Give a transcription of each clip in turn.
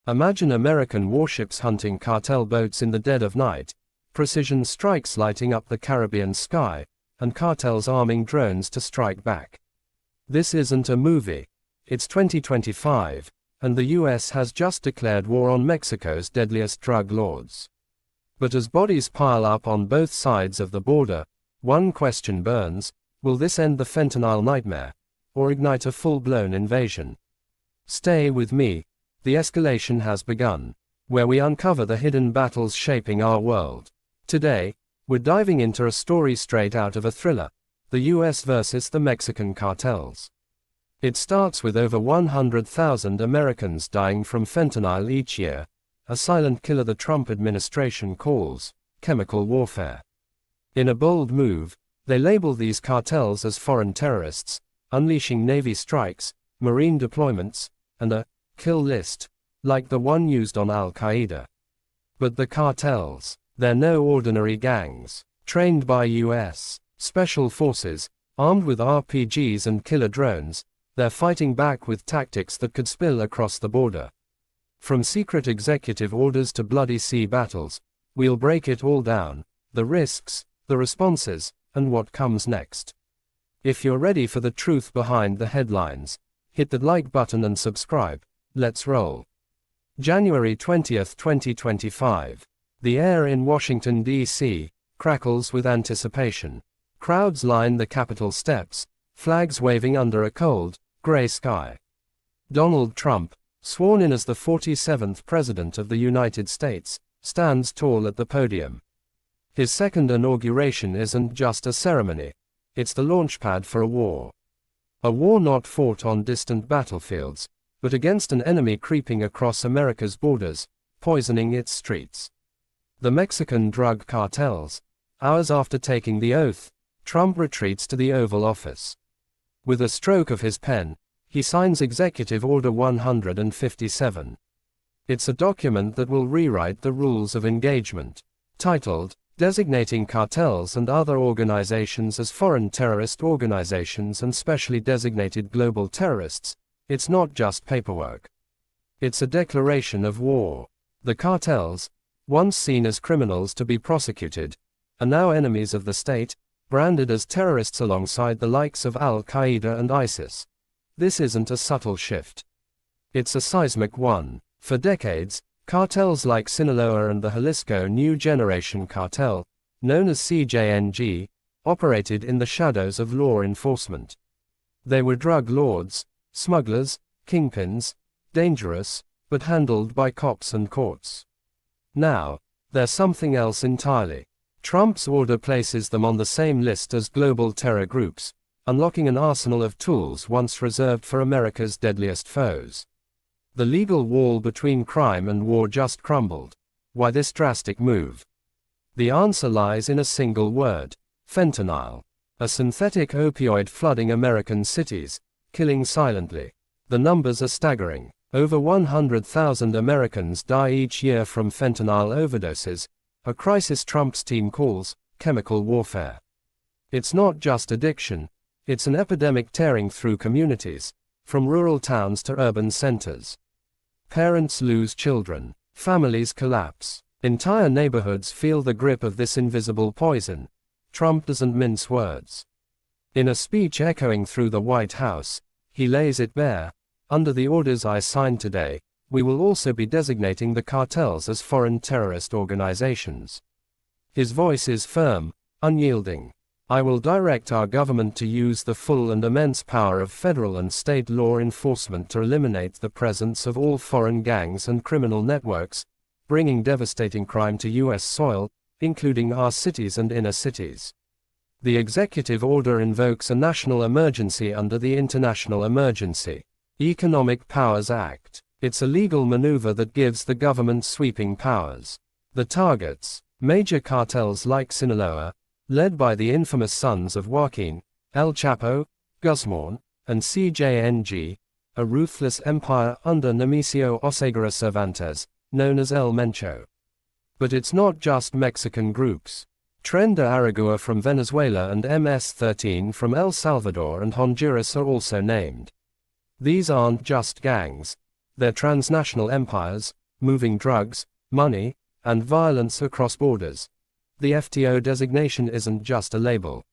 Imagine American warships hunting cartel boats in the dead of night, precision strikes lighting up the Caribbean sky, and cartels arming drones to strike back. This isn't a movie. It's 2025, and the US has just declared war on Mexico's deadliest drug lords. But as bodies pile up on both sides of the border, one question burns: will this end the fentanyl nightmare, or ignite a full-blown invasion? Stay with me. The escalation has begun, where we uncover the hidden battles shaping our world. Today, we're diving into a story straight out of a thriller: the US versus the Mexican cartels. It starts with over 100,000 Americans dying from fentanyl each year, a silent killer the Trump administration calls chemical warfare. In a bold move, they label these cartels as foreign terrorists, unleashing Navy strikes, Marine deployments, and a kill list, like the one used on Al-Qaeda. But the cartels, they're no ordinary gangs. Trained by US special forces, armed with RPGs and killer drones, they're fighting back with tactics that could spill across the border. From secret executive orders to bloody sea battles, we'll break it all down: the risks, the responses, and what comes next. If you're ready for the truth behind the headlines, hit the like button and subscribe. Let's roll. January 20th, 2025. The air in Washington, D.C., crackles with anticipation. Crowds line the Capitol steps, flags waving under a cold, gray sky. Donald Trump, sworn in as the 47th President of the United States, stands tall at the podium. His second inauguration isn't just a ceremony, it's the launchpad for a war. A war not fought on distant battlefields, but against an enemy creeping across America's borders, poisoning its streets. The Mexican drug cartels. Hours after taking the oath, Trump retreats to the Oval Office. With a stroke of his pen, he signs Executive Order 157. It's a document that will rewrite the rules of engagement. Titled, Designating Cartels and Other Organizations as Foreign Terrorist Organizations and Specially Designated Global Terrorists, it's not just paperwork. It's a declaration of war. The cartels, once seen as criminals to be prosecuted, are now enemies of the state, branded as terrorists alongside the likes of Al-Qaeda and ISIS. This isn't a subtle shift. It's a seismic one. For decades, cartels like Sinaloa and the Jalisco New Generation Cartel, known as CJNG, operated in the shadows of law enforcement. They were drug lords, smugglers, kingpins, dangerous, but handled by cops and courts. Now, they're something else entirely. Trump's order places them on the same list as global terror groups, unlocking an arsenal of tools once reserved for America's deadliest foes. The legal wall between crime and war just crumbled. Why this drastic move? The answer lies in a single word: fentanyl. A synthetic opioid flooding American cities, killing silently. The numbers are staggering. Over 100,000 Americans die each year from fentanyl overdoses, a crisis Trump's team calls chemical warfare. It's not just addiction, it's an epidemic tearing through communities, from rural towns to urban centers. Parents lose children, families collapse, entire neighborhoods feel the grip of this invisible poison. Trump doesn't mince words. In a speech echoing through the White House, he lays it bare: under the orders I signed today, we will also be designating the cartels as foreign terrorist organizations. His voice is firm, unyielding. I will direct our government to use the full and immense power of federal and state law enforcement to eliminate the presence of all foreign gangs and criminal networks, bringing devastating crime to U.S. soil, including our cities and inner cities. The executive order invokes a national emergency under the International Emergency Economic Powers Act. It's a legal maneuver that gives the government sweeping powers. The targets: major cartels like Sinaloa, led by the infamous sons of Joaquin, El Chapo, Guzman, and CJNG, a ruthless empire under Nemesio Oseguera Cervantes, known as El Mencho. But it's not just Mexican groups. Tren de Aragua from Venezuela and MS-13 from El Salvador and Honduras are also named. These aren't just gangs. They're transnational empires, moving drugs, money, and violence across borders. The FTO designation isn't just a label.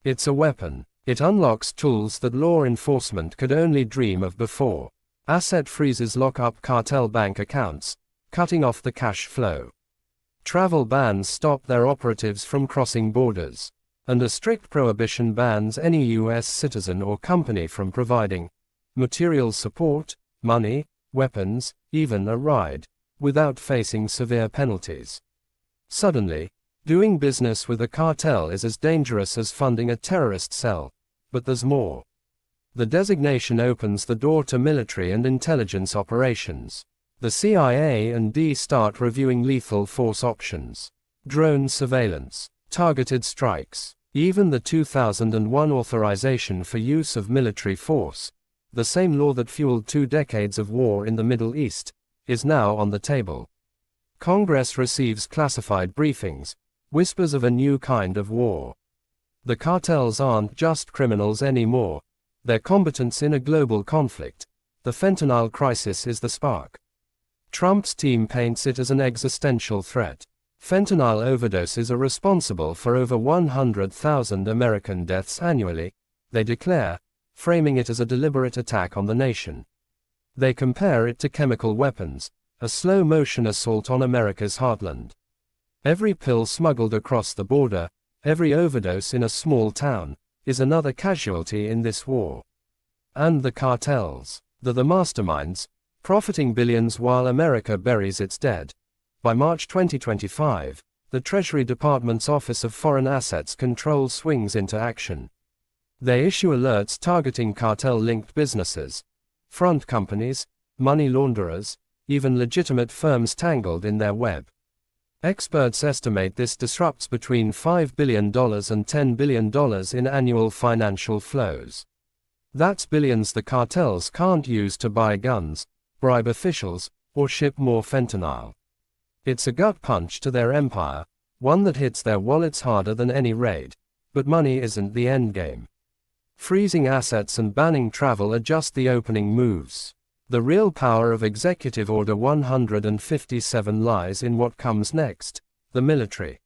It's a weapon. It unlocks tools that law enforcement could only dream of before. Asset freezes lock up cartel bank accounts, cutting off the cash flow. Travel bans stop their operatives from crossing borders. And a strict prohibition bans any U.S. citizen or company from providing material support, money, weapons, even a ride, without facing severe penalties. Suddenly, doing business with a cartel is as dangerous as funding a terrorist cell. But there's more. The designation opens the door to military and intelligence operations. The CIA and D start reviewing lethal force options. Drone surveillance, targeted strikes, even the 2001 authorization for use of military force, the same law that fueled 2 decades of war in the Middle East, is now on the table. Congress receives classified briefings, whispers of a new kind of war. The cartels aren't just criminals anymore, they're combatants in a global conflict. The fentanyl crisis is the spark. Trump's team paints it as an existential threat. Fentanyl overdoses are responsible for over 100,000 American deaths annually, they declare, framing it as a deliberate attack on the nation. They compare it to chemical weapons, a slow-motion assault on America's heartland. Every pill smuggled across the border, every overdose in a small town, is another casualty in this war. And the cartels, they're the masterminds, profiting billions while America buries its dead. By March 2025, the Treasury Department's Office of Foreign Assets Control swings into action. They issue alerts targeting cartel-linked businesses, front companies, money launderers, even legitimate firms tangled in their web. Experts estimate this disrupts between $5 billion and $10 billion in annual financial flows. That's billions the cartels can't use to buy guns, bribe officials, or ship more fentanyl. It's a gut punch to their empire, one that hits their wallets harder than any raid. But money isn't the endgame. Freezing assets and banning travel are just the opening moves. The real power of Executive Order 157 lies in what comes next, the military.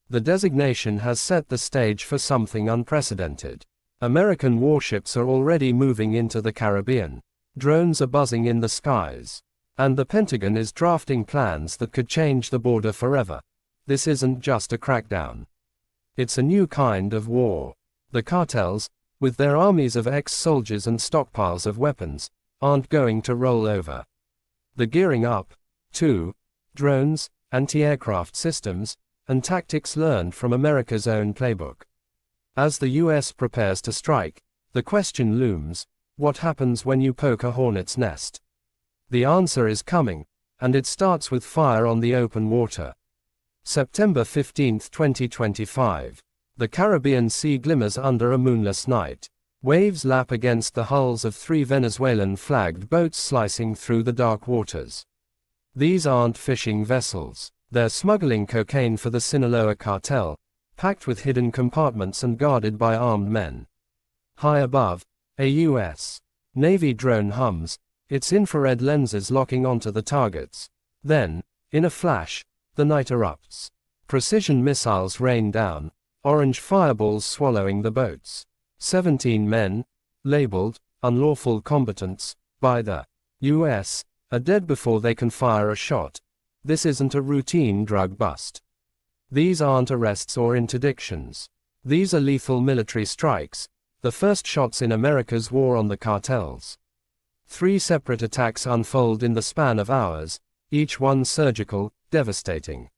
The designation has set the stage for something unprecedented. American warships are already moving into the Caribbean. Drones are buzzing in the skies. And the Pentagon is drafting plans that could change the border forever. This isn't just a crackdown. It's a new kind of war. The cartels, with their armies of ex-soldiers and stockpiles of weapons, aren't going to roll over. They're gearing up, too. Drones, anti-aircraft systems, and tactics learned from America's own playbook. As the US prepares to strike, the question looms, what happens when you poke a hornet's nest? The answer is coming, and it starts with fire on the open water. September 15, 2025. The Caribbean Sea glimmers under a moonless night. Waves lap against the hulls of 3 Venezuelan-flagged boats slicing through the dark waters. These aren't fishing vessels. They're smuggling cocaine for the Sinaloa cartel, packed with hidden compartments and guarded by armed men. High above, a U.S. Navy drone hums, its infrared lenses locking onto the targets. Then, in a flash, the night erupts. Precision missiles rain down, orange fireballs swallowing the boats. 17 men, labeled unlawful combatants by the U.S., are dead before they can fire a shot. This isn't a routine drug bust. These aren't arrests or interdictions. These are lethal military strikes, the first shots in America's war on the cartels. 3 separate attacks unfold in the span of hours, each one surgical, devastating.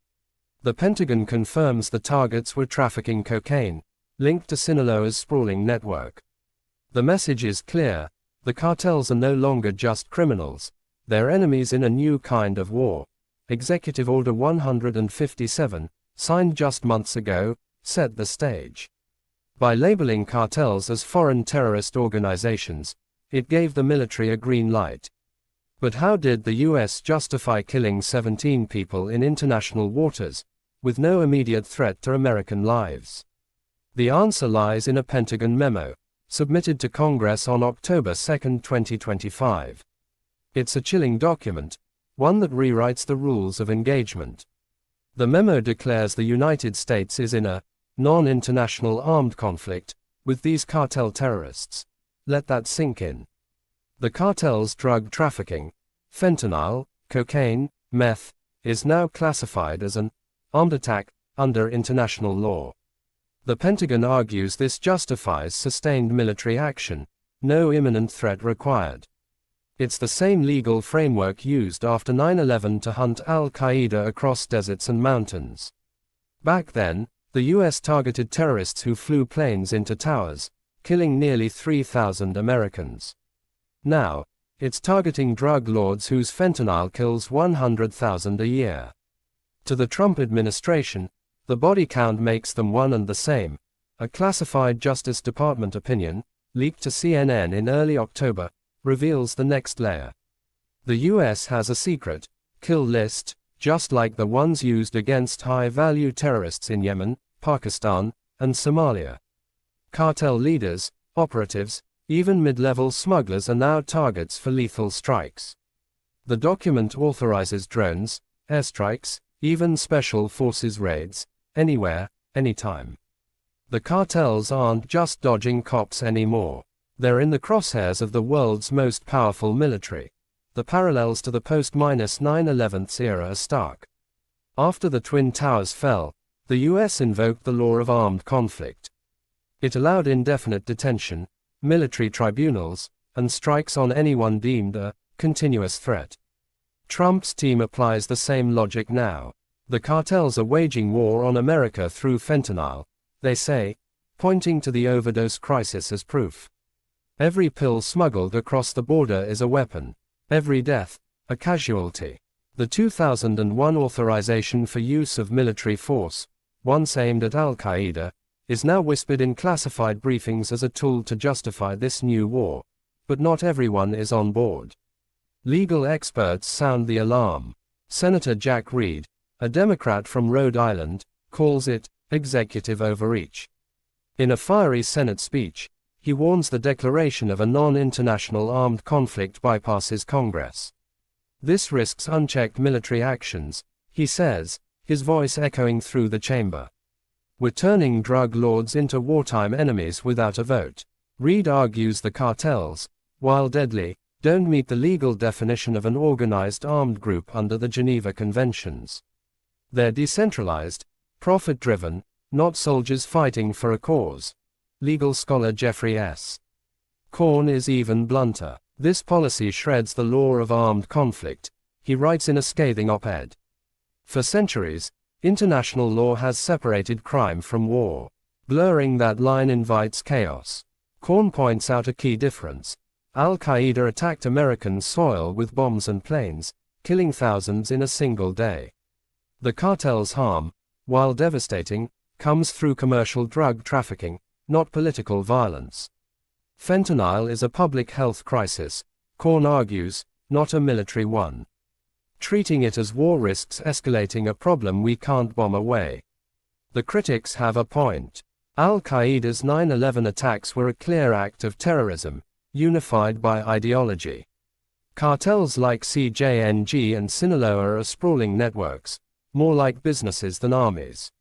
The Pentagon confirms the targets were trafficking cocaine, linked to Sinaloa's sprawling network. The message is clear, the cartels are no longer just criminals, they're enemies in a new kind of war. Executive Order 157, signed just months ago, set the stage. By labeling cartels as foreign terrorist organizations, it gave the military a green light. But how did the US justify killing 17 people in international waters, with no immediate threat to American lives? The answer lies in a Pentagon memo, submitted to Congress on October 2, 2025. It's a chilling document, one that rewrites the rules of engagement. The memo declares the United States is in a non-international armed conflict with these cartel terrorists. Let that sink in. The cartel's drug trafficking, fentanyl, cocaine, meth, is now classified as an armed attack under international law. The Pentagon argues this justifies sustained military action, no imminent threat required. It's the same legal framework used after 9/11 to hunt al-Qaeda across deserts and mountains. Back then, the US targeted terrorists who flew planes into towers, killing nearly 3,000 Americans. Now, it's targeting drug lords whose fentanyl kills 100,000 a year. To the Trump administration, the body count makes them one and the same. A classified Justice Department opinion, leaked to CNN in early October, reveals the next layer. The US has a secret kill list, just like the ones used against high-value terrorists in Yemen, Pakistan, and Somalia. Cartel leaders, operatives, even mid-level smugglers are now targets for lethal strikes. The document authorizes drones, airstrikes, even special forces raids, anywhere, anytime. The cartels aren't just dodging cops anymore. They're in the crosshairs of the world's most powerful military. The parallels to the post-9/11 era are stark. After the Twin Towers fell, the US invoked the law of armed conflict. It allowed indefinite detention, military tribunals, and strikes on anyone deemed a continuous threat. Trump's team applies the same logic now. The cartels are waging war on America through fentanyl, they say, pointing to the overdose crisis as proof. Every pill smuggled across the border is a weapon. Every death, a casualty. The 2001 authorization for use of military force, once aimed at al-Qaeda, is now whispered in classified briefings as a tool to justify this new war. But not everyone is on board. Legal experts sound the alarm. Senator Jack Reed, a Democrat from Rhode Island, calls it executive overreach. In a fiery Senate speech, he warns the declaration of a non-international armed conflict bypasses Congress. This risks unchecked military actions, he says, his voice echoing through the chamber. We're turning drug lords into wartime enemies without a vote. Reed argues the cartels, while deadly, don't meet the legal definition of an organized armed group under the Geneva Conventions. They're decentralized, profit-driven, not soldiers fighting for a cause. Legal scholar Jeffrey S. Korn is even blunter. This policy shreds the law of armed conflict, he writes in a scathing op-ed. For centuries, international law has separated crime from war. Blurring that line invites chaos. Korn points out a key difference. Al-Qaeda attacked American soil with bombs and planes, killing thousands in a single day. The cartel's harm, while devastating, comes through commercial drug trafficking, not political violence. Fentanyl is a public health crisis, Korn argues, not a military one. Treating it as war risks escalating a problem we can't bomb away. The critics have a point. Al-Qaeda's 9/11 attacks were a clear act of terrorism, unified by ideology. Cartels like CJNG and Sinaloa are sprawling networks, more like businesses than armies.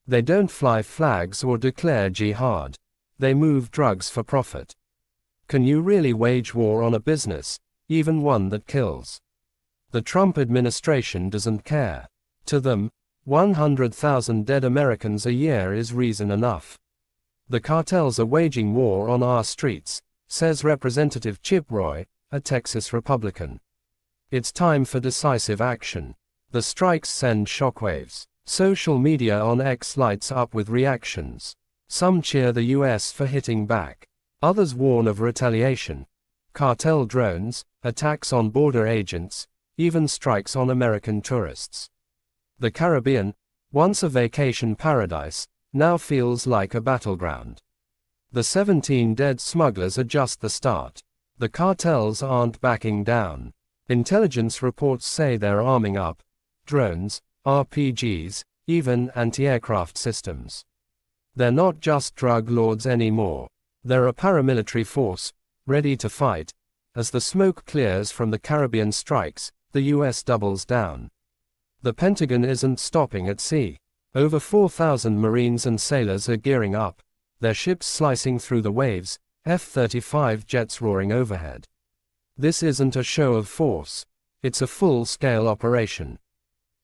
They don't fly flags or declare jihad. They move drugs for profit. Can you really wage war on a business, even one that kills? The Trump administration doesn't care. To them, 100,000 dead Americans a year is reason enough. The cartels are waging war on our streets, says Representative Chip Roy, a Texas Republican. It's time for decisive action. The strikes send shockwaves. Social media on X lights up with reactions. Some cheer the US for hitting back. Others warn of retaliation. Cartel drones, attacks on border agents, even strikes on American tourists. The Caribbean, once a vacation paradise, now feels like a battleground. The 17 dead smugglers are just the start. The cartels aren't backing down. Intelligence reports say they're arming up. Drones, RPGs, even anti-aircraft systems. They're not just drug lords anymore. They're a paramilitary force, ready to fight, As the smoke clears from the Caribbean strikes, the US doubles down. The Pentagon isn't stopping at sea. Over 4,000 Marines and sailors are gearing up, their ships slicing through the waves, F-35 jets roaring overhead. This isn't a show of force. It's a full-scale operation.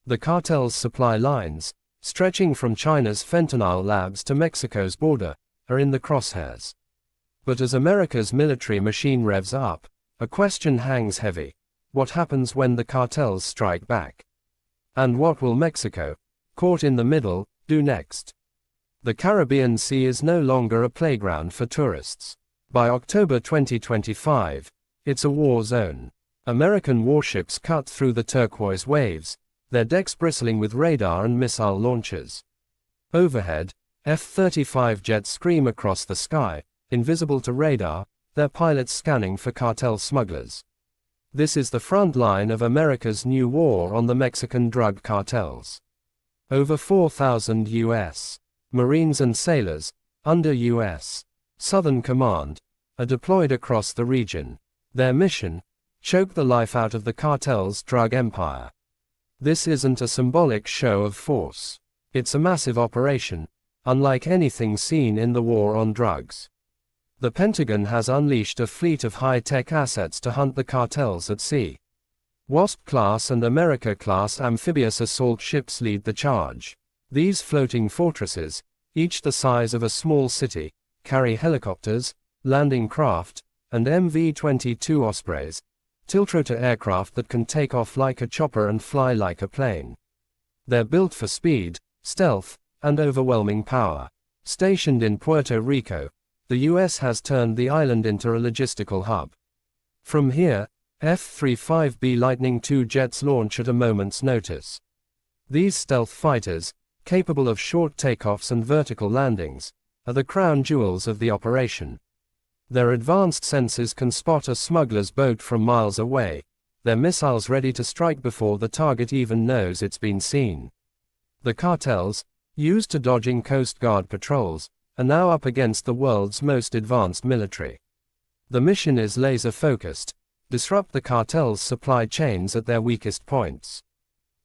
The cartel's supply lines, stretching from China's fentanyl labs to Mexico's border, are in the crosshairs. But as America's military machine revs up, a question hangs heavy. What happens when the cartels strike back? And what will Mexico, caught in the middle, do next? The Caribbean Sea is no longer a playground for tourists. By October 2025, it's a war zone. American warships cut through the turquoise waves, their decks bristling with radar and missile launchers. Overhead, F-35 jets scream across the sky, invisible to radar, their pilots scanning for cartel smugglers. This is the front line of America's new war on the Mexican drug cartels. Over 4,000 U.S. Marines and sailors, under U.S. Southern Command, are deployed across the region. Their mission? Choke the life out of the cartel's drug empire. This isn't a symbolic show of force. It's a massive operation, unlike anything seen in the war on drugs. The Pentagon has unleashed a fleet of high-tech assets to hunt the cartels at sea. Wasp-class and America-class amphibious assault ships lead the charge. These floating fortresses, each the size of a small city, carry helicopters, landing craft, and MV-22 Ospreys, tiltrotor aircraft that can take off like a chopper and fly like a plane. They're built for speed, stealth, and overwhelming power. Stationed in Puerto Rico, the US has turned the island into a logistical hub. From here, F-35B Lightning II jets launch at a moment's notice. These stealth fighters, capable of short takeoffs and vertical landings, are the crown jewels of the operation. Their advanced sensors can spot a smuggler's boat from miles away, their missiles ready to strike before the target even knows it's been seen. The cartels, used to dodging Coast Guard patrols, are now up against the world's most advanced military. The mission is laser-focused: disrupt the cartel's supply chains at their weakest points.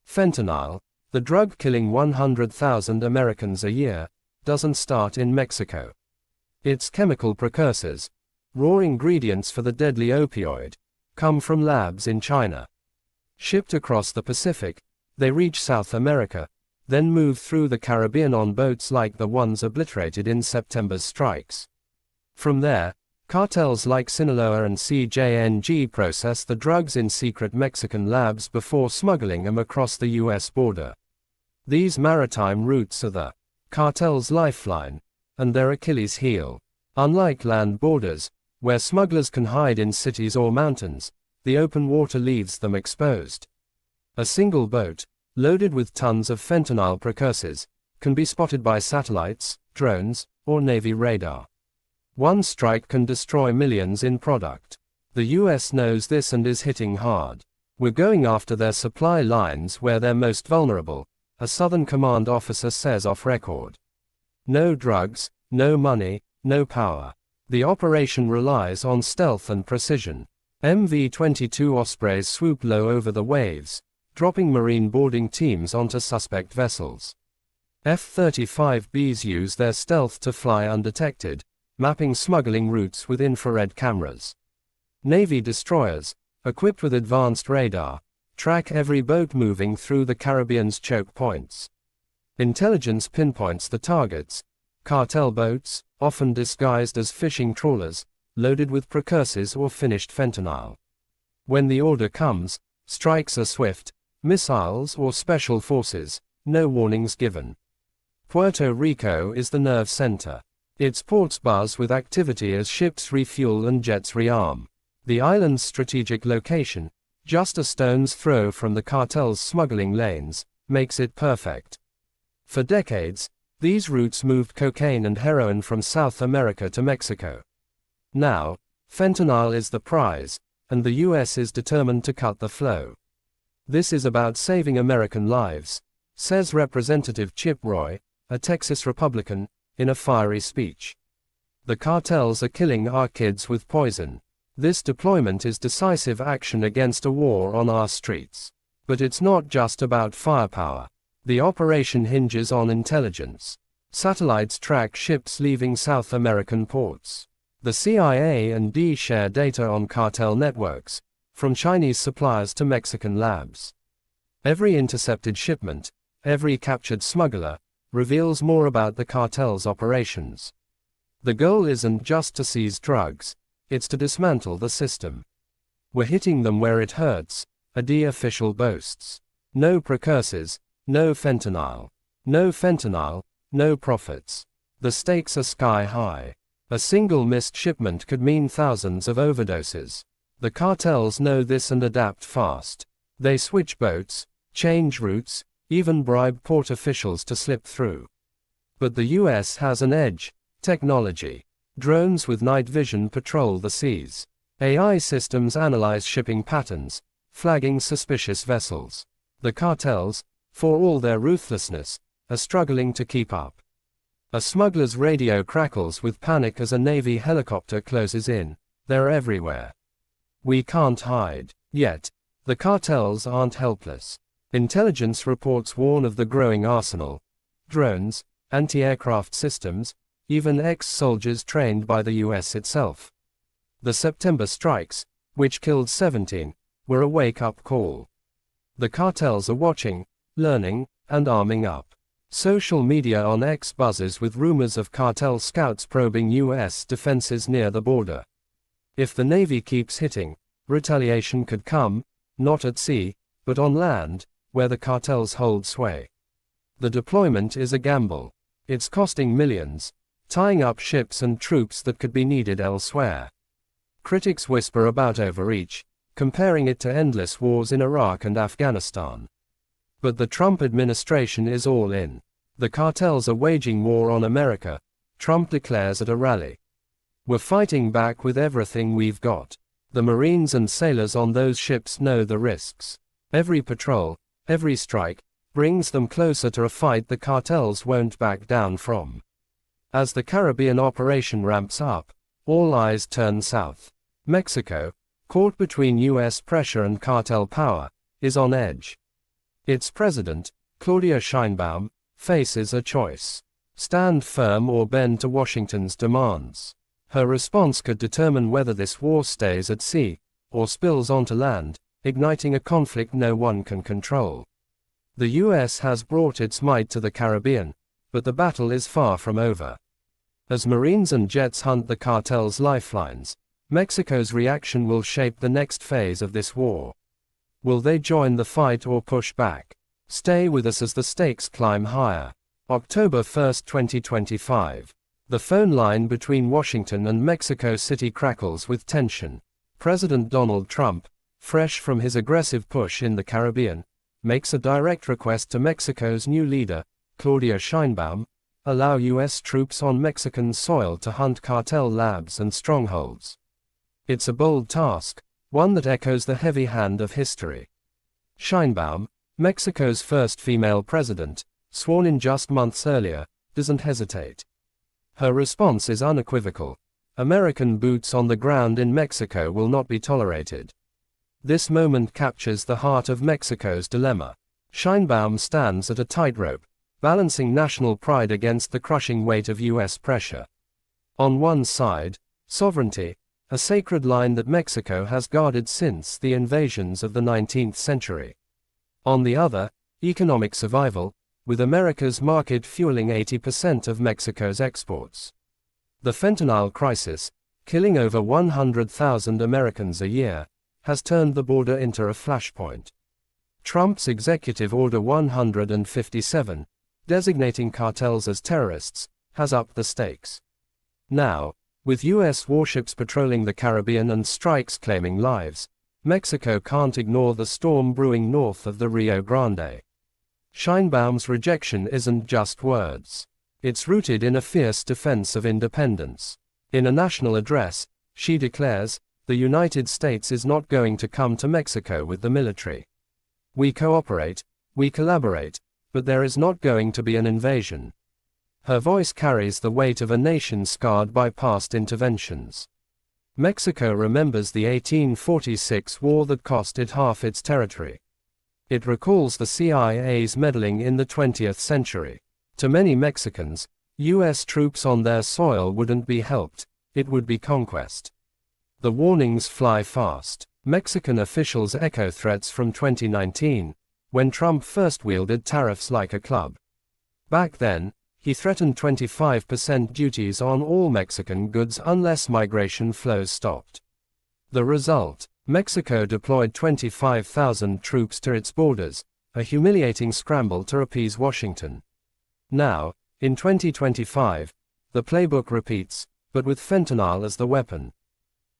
Fentanyl, the drug killing 100,000 Americans a year, doesn't start in Mexico. Its chemical precursors, raw ingredients for the deadly opioid, come from labs in China. Shipped across the Pacific, they reach South America, then move through the Caribbean on boats like the ones obliterated in September's strikes. From there, cartels like Sinaloa and CJNG process the drugs in secret Mexican labs before smuggling them across the US border. These maritime routes are the cartel's lifeline, and their Achilles heel. Unlike land borders, where smugglers can hide in cities or mountains, the open water leaves them exposed. A single boat, loaded with tons of fentanyl precursors, can be spotted by satellites, drones, or Navy radar. One strike can destroy millions in product. The US knows this and is hitting hard. We're going after their supply lines where they're most vulnerable, a Southern Command officer says off record. No drugs, no money, no power. The operation relies on stealth and precision. MV-22 Ospreys swoop low over the waves, dropping Marine boarding teams onto suspect vessels. F-35Bs use their stealth to fly undetected, mapping smuggling routes with infrared cameras. Navy destroyers, equipped with advanced radar, track every boat moving through the Caribbean's choke points. Intelligence pinpoints the targets: cartel boats, often disguised as fishing trawlers, loaded with precursors or finished fentanyl. When the order comes, strikes are swift: missiles or special forces, no warnings given. Puerto Rico is the nerve center. Its ports buzz with activity as ships refuel and jets rearm. The island's strategic location, just a stone's throw from the cartel's smuggling lanes, makes it perfect. For decades, these routes moved cocaine and heroin from South America to Mexico. Now, fentanyl is the prize, and the US is determined to cut the flow. This is about saving American lives, says Representative Chip Roy, a Texas Republican, in a fiery speech. The cartels are killing our kids with poison. This deployment is decisive action against a war on our streets. But it's not just about firepower. The operation hinges on intelligence. Satellites track ships leaving South American ports. The CIA and D share data on cartel networks, from Chinese suppliers to Mexican labs. Every intercepted shipment, every captured smuggler, reveals more about the cartel's operations. The goal isn't just to seize drugs, it's to dismantle the system. We're hitting them where it hurts, a D official boasts. No precursors, no fentanyl. No fentanyl, no profits. The stakes are sky high. A single missed shipment could mean thousands of overdoses. The cartels know this and adapt fast. They switch boats, change routes, even bribe port officials to slip through. But the US has an edge: technology. Drones with night vision patrol the seas. AI systems analyze shipping patterns, flagging suspicious vessels. The cartels, for all their ruthlessness, are struggling to keep up. A smuggler's radio crackles with panic as a Navy helicopter closes in. They're everywhere. We can't hide. Yet, the cartels aren't helpless. Intelligence reports warn of the growing arsenal: drones, anti-aircraft systems, even ex-soldiers trained by the US itself. The September strikes, which killed 17, were a wake-up call. The cartels are watching, learning, and arming up. Social media on X buzzes with rumors of cartel scouts probing US defenses near the border. If the Navy keeps hitting, retaliation could come, not at sea, but on land, where the cartels hold sway. The deployment is a gamble. It's costing millions, tying up ships and troops that could be needed elsewhere. Critics whisper about overreach, comparing it to endless wars in Iraq and Afghanistan. But the Trump administration is all in. The cartels are waging war on America, Trump declares at a rally. We're fighting back with everything we've got. The Marines and sailors on those ships know the risks. Every patrol, every strike, brings them closer to a fight the cartels won't back down from. As the Caribbean operation ramps up, all eyes turn south. Mexico, caught between US pressure and cartel power, is on edge. Its president, Claudia Sheinbaum, faces a choice: stand firm or bend to Washington's demands. Her response could determine whether this war stays at sea, or spills onto land, igniting a conflict no one can control. The US has brought its might to the Caribbean, but the battle is far from over. As Marines and jets hunt the cartel's lifelines, Mexico's reaction will shape the next phase of this war. Will they join the fight or push back? Stay with us as the stakes climb higher. October 1, 2025. The phone line between Washington and Mexico City crackles with tension. President Donald Trump, fresh from his aggressive push in the Caribbean, makes a direct request to Mexico's new leader, Claudia Sheinbaum: allow US troops on Mexican soil to hunt cartel labs and strongholds. It's a bold task, one that echoes the heavy hand of history. Sheinbaum, Mexico's first female president, sworn in just months earlier, doesn't hesitate. Her response is unequivocal: American boots on the ground in Mexico will not be tolerated. This moment captures the heart of Mexico's dilemma. Sheinbaum stands at a tightrope, balancing national pride against the crushing weight of US pressure. On one side, sovereignty, a sacred line that Mexico has guarded since the invasions of the 19th century. On the other, economic survival, with America's market fueling 80% of Mexico's exports. The fentanyl crisis, killing over 100,000 Americans a year, has turned the border into a flashpoint. Trump's Executive Order 157, designating cartels as terrorists, has upped the stakes. Now, with US warships patrolling the Caribbean and strikes claiming lives, Mexico can't ignore the storm brewing north of the Rio Grande. Sheinbaum's rejection isn't just words. It's rooted in a fierce defense of independence. In a national address, she declares, the United States is not going to come to Mexico with the military. We cooperate, we collaborate, but there is not going to be an invasion. Her voice carries the weight of a nation scarred by past interventions. Mexico remembers the 1846 war that cost it half its territory. It recalls the CIA's meddling in the 20th century. To many Mexicans, U.S. troops on their soil wouldn't be helped, it would be conquest. The warnings fly fast. Mexican officials echo threats from 2019, when Trump first wielded tariffs like a club. Back then, he threatened 25% duties on all Mexican goods unless migration flows stopped. The result: Mexico deployed 25,000 troops to its borders, a humiliating scramble to appease Washington. Now, in 2025, the playbook repeats, but with fentanyl as the weapon.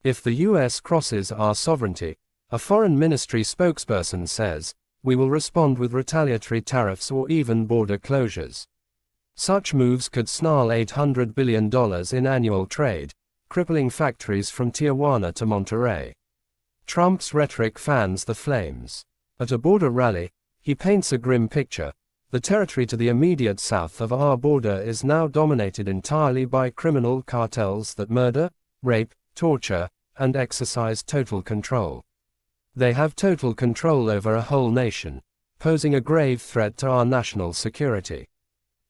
If the U.S. crosses our sovereignty, a foreign ministry spokesperson says, we will respond with retaliatory tariffs or even border closures. Such moves could snarl $800 billion in annual trade, crippling factories from Tijuana to Monterrey. Trump's rhetoric fans the flames. At a border rally, he paints a grim picture. The territory to the immediate south of our border is now dominated entirely by criminal cartels that murder, rape, torture, and exercise total control. They have total control over a whole nation, posing a grave threat to our national security.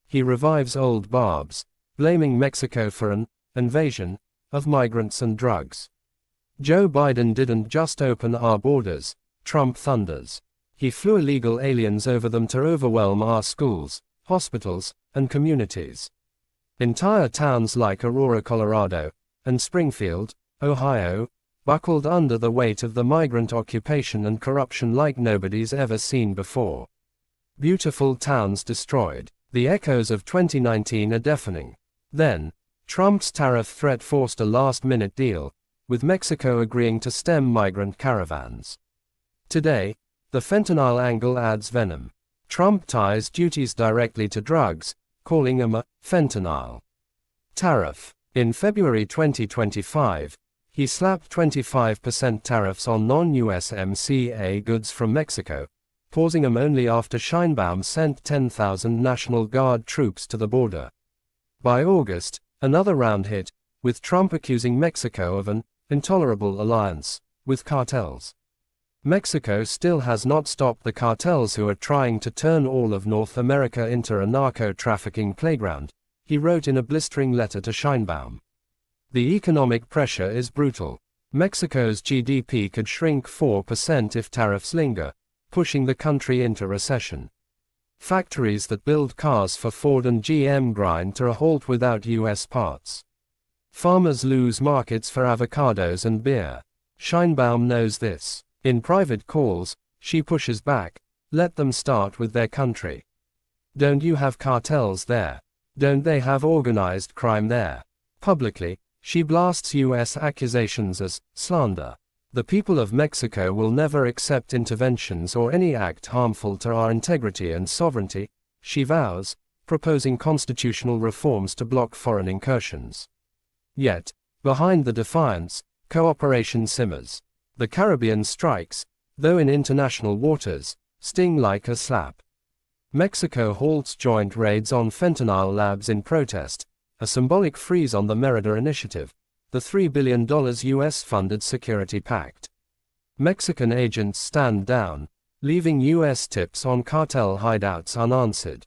He revives old barbs, blaming Mexico for an invasion of migrants and drugs. Joe Biden didn't just open our borders, Trump thunders. He flew illegal aliens over them to overwhelm our schools, hospitals, and communities. Entire towns like Aurora, Colorado, and Springfield, Ohio, buckled under the weight of the migrant occupation and corruption like nobody's ever seen before. Beautiful towns destroyed. The echoes of 2019 are deafening. Then, Trump's tariff threat forced a last-minute deal, with Mexico agreeing to stem migrant caravans. Today, the fentanyl angle adds venom. Trump ties duties directly to drugs, calling them a fentanyl tariff. In February 2025, he slapped 25% tariffs on non-USMCA goods from Mexico, pausing them only after Sheinbaum sent 10,000 National Guard troops to the border. By August, another round hit, with Trump accusing Mexico of an intolerable alliance with cartels. Mexico still has not stopped the cartels who are trying to turn all of North America into a narco-trafficking playground, he wrote in a blistering letter to Sheinbaum. The economic pressure is brutal. Mexico's GDP could shrink 4% if tariffs linger, pushing the country into recession. Factories that build cars for Ford and GM grind to a halt without U.S. parts. Farmers lose markets for avocados and beer. Sheinbaum knows this. In private calls, she pushes back, let them start with their country. Don't you have cartels there? Don't they have organized crime there? Publicly, she blasts U.S. accusations as slander. The people of Mexico will never accept interventions or any act harmful to our integrity and sovereignty, she vows, proposing constitutional reforms to block foreign incursions. Yet, behind the defiance, cooperation simmers. The Caribbean strikes, though in international waters, sting like a slap. Mexico halts joint raids on fentanyl labs in protest, a symbolic freeze on the Merida Initiative, the $3 billion U.S.-funded security pact. Mexican agents stand down, leaving U.S. tips on cartel hideouts unanswered.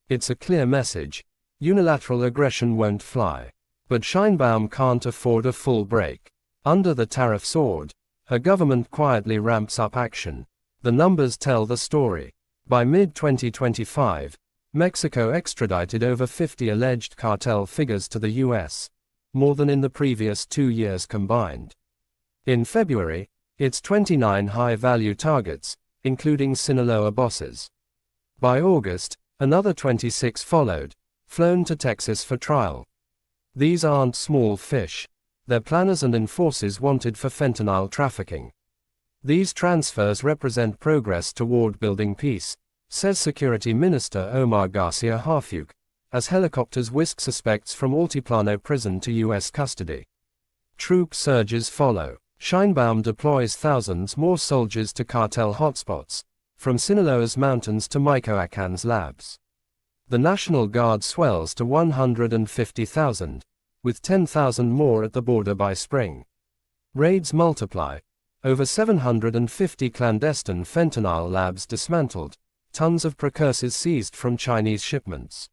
It's a clear message: unilateral aggression won't fly. But Sheinbaum can't afford a full break. Under the tariff sword, her government quietly ramps up action. The numbers tell the story. By mid-2025, Mexico extradited over 50 alleged cartel figures to the U.S., more than in the previous 2 years combined. In February, its 29 high-value targets, including Sinaloa bosses. By August, another 26 followed, flown to Texas for trial. These aren't small fish. They're planners and enforcers wanted for fentanyl trafficking. These transfers represent progress toward building peace, says Security Minister Omar Garcia Harfuch, as helicopters whisk suspects from Altiplano prison to U.S. custody. Troop surges follow. Sheinbaum deploys thousands more soldiers to cartel hotspots, from Sinaloa's mountains to Michoacan's labs. The National Guard swells to 150,000, with 10,000 more at the border by spring. Raids multiply. Over 750 clandestine fentanyl labs dismantled, tons of precursors seized from Chinese shipments.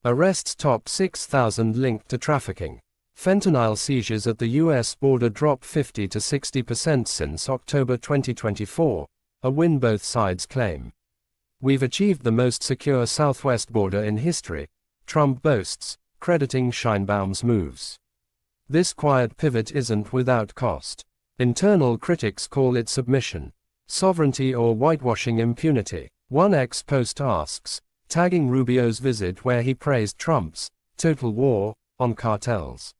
Arrests top 6,000 linked to trafficking. Fentanyl seizures at the U.S. border drop 50 to 60% since October 2024, a win both sides claim. We've achieved the most secure southwest border in history, Trump boasts, crediting Sheinbaum's moves. This quiet pivot isn't without cost. Internal critics call it submission, sovereignty, or whitewashing impunity. One ex-post asks, tagging Rubio's visit where he praised Trump's total war on cartels.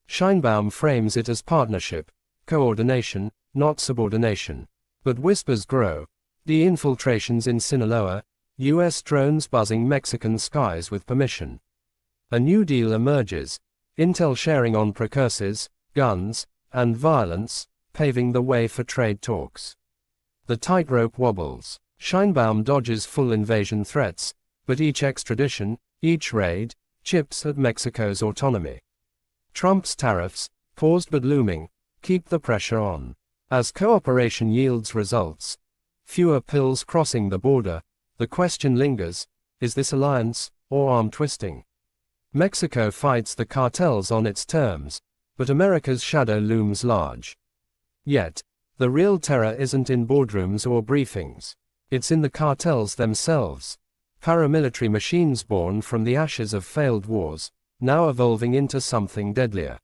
Sheinbaum frames it as partnership, coordination, not subordination. But whispers grow. De-infiltrations in Sinaloa, U.S. drones buzzing Mexican skies with permission. A new deal emerges, intel sharing on precursors, guns, and violence, paving the way for trade talks. The tightrope wobbles. Sheinbaum dodges full invasion threats, but each extradition, each raid, chips at Mexico's autonomy. Trump's tariffs, paused but looming, keep the pressure on. As cooperation yields results, fewer pills crossing the border, the question lingers, is this alliance, or arm twisting? Mexico fights the cartels on its terms, but America's shadow looms large. Yet, the real terror isn't in boardrooms or briefings. It's in the cartels themselves. Paramilitary machines born from the ashes of failed wars, now evolving into something deadlier.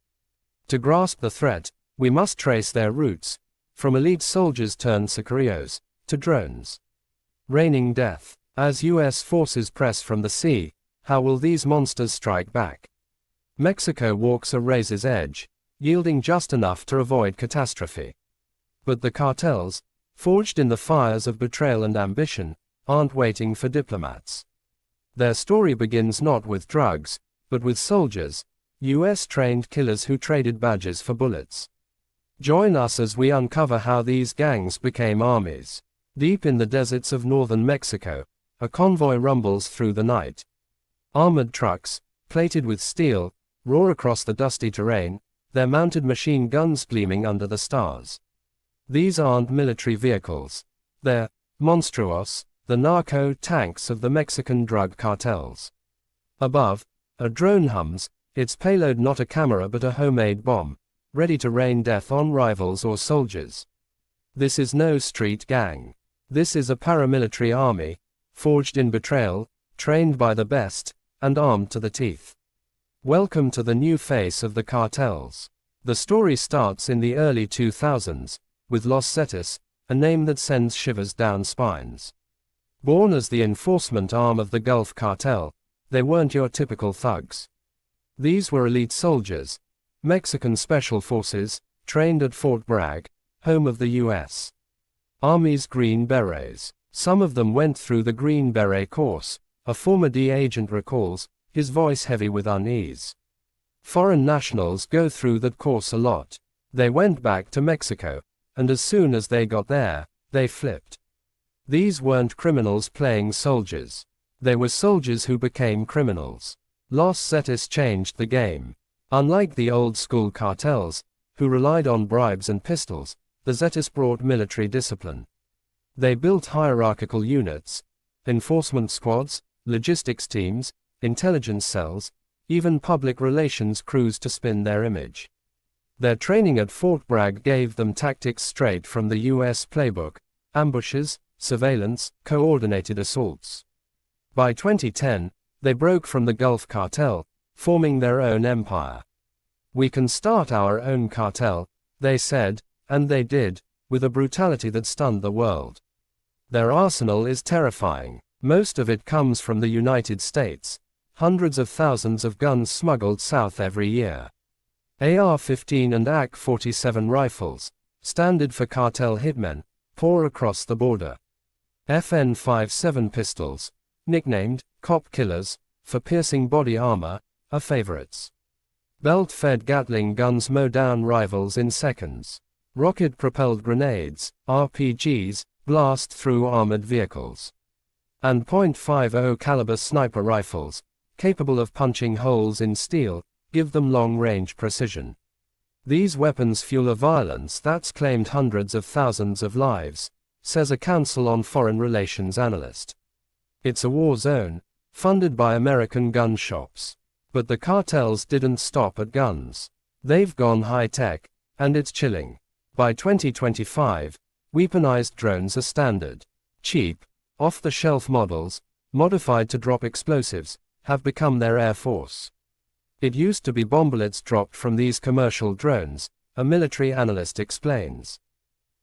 To grasp the threat, we must trace their roots, from elite soldiers turned sicarios, to drones. Raining death. As U.S. forces press from the sea, how will these monsters strike back? Mexico walks a razor's edge, yielding just enough to avoid catastrophe. But the cartels, forged in the fires of betrayal and ambition, aren't waiting for diplomats. Their story begins not with drugs, but with soldiers, U.S.-trained killers who traded badges for bullets. Join us as we uncover how these gangs became armies. Deep in the deserts of northern Mexico, a convoy rumbles through the night. Armored trucks, plated with steel, roar across the dusty terrain, their mounted machine guns gleaming under the stars. These aren't military vehicles. They're monstruos, the narco tanks of the Mexican drug cartels. Above, a drone hums, its payload not a camera but a homemade bomb, ready to rain death on rivals or soldiers. This is no street gang. This is a paramilitary army, forged in betrayal, trained by the best, and armed to the teeth. Welcome to the new face of the cartels. The story starts in the early 2000s, with Los Zetas, a name that sends shivers down spines. Born as the enforcement arm of the Gulf Cartel, they weren't your typical thugs. These were elite soldiers, Mexican special forces, trained at Fort Bragg, home of the U.S. Army's Green Berets. Some of them went through the Green Beret course, a former D agent recalls, his voice heavy with unease. Foreign nationals go through that course a lot. They went back to Mexico, and as soon as they got there, they flipped. These weren't criminals playing soldiers. They were soldiers who became criminals. Los Zetas changed the game. Unlike the old-school cartels, who relied on bribes and pistols, the Zetas brought military discipline. They built hierarchical units, enforcement squads, logistics teams, intelligence cells, even public relations crews to spin their image. Their training at Fort Bragg gave them tactics straight from the U.S. playbook: ambushes, surveillance, coordinated assaults. By 2010, they broke from the Gulf Cartel, forming their own empire. We can start our own cartel, they said, and they did, with a brutality that stunned the world. Their arsenal is terrifying. Most of it comes from the United States. Hundreds of thousands of guns smuggled south every year. AR-15 and AK-47 rifles, standard for cartel hitmen, pour across the border. FN-57 pistols, nicknamed cop killers, for piercing body armor, are favorites. Belt-fed Gatling guns mow down rivals in seconds. Rocket-propelled grenades, RPGs, blast through armored vehicles. And .50 caliber sniper rifles, capable of punching holes in steel, give them long-range precision. These weapons fuel a violence that's claimed hundreds of thousands of lives, says a Council on Foreign Relations analyst. It's a war zone, funded by American gun shops. But the cartels didn't stop at guns. They've gone high-tech, and it's chilling. By 2025, weaponized drones are standard. Cheap, off-the-shelf models, modified to drop explosives, have become their air force. It used to be bomblets dropped from these commercial drones, a military analyst explains.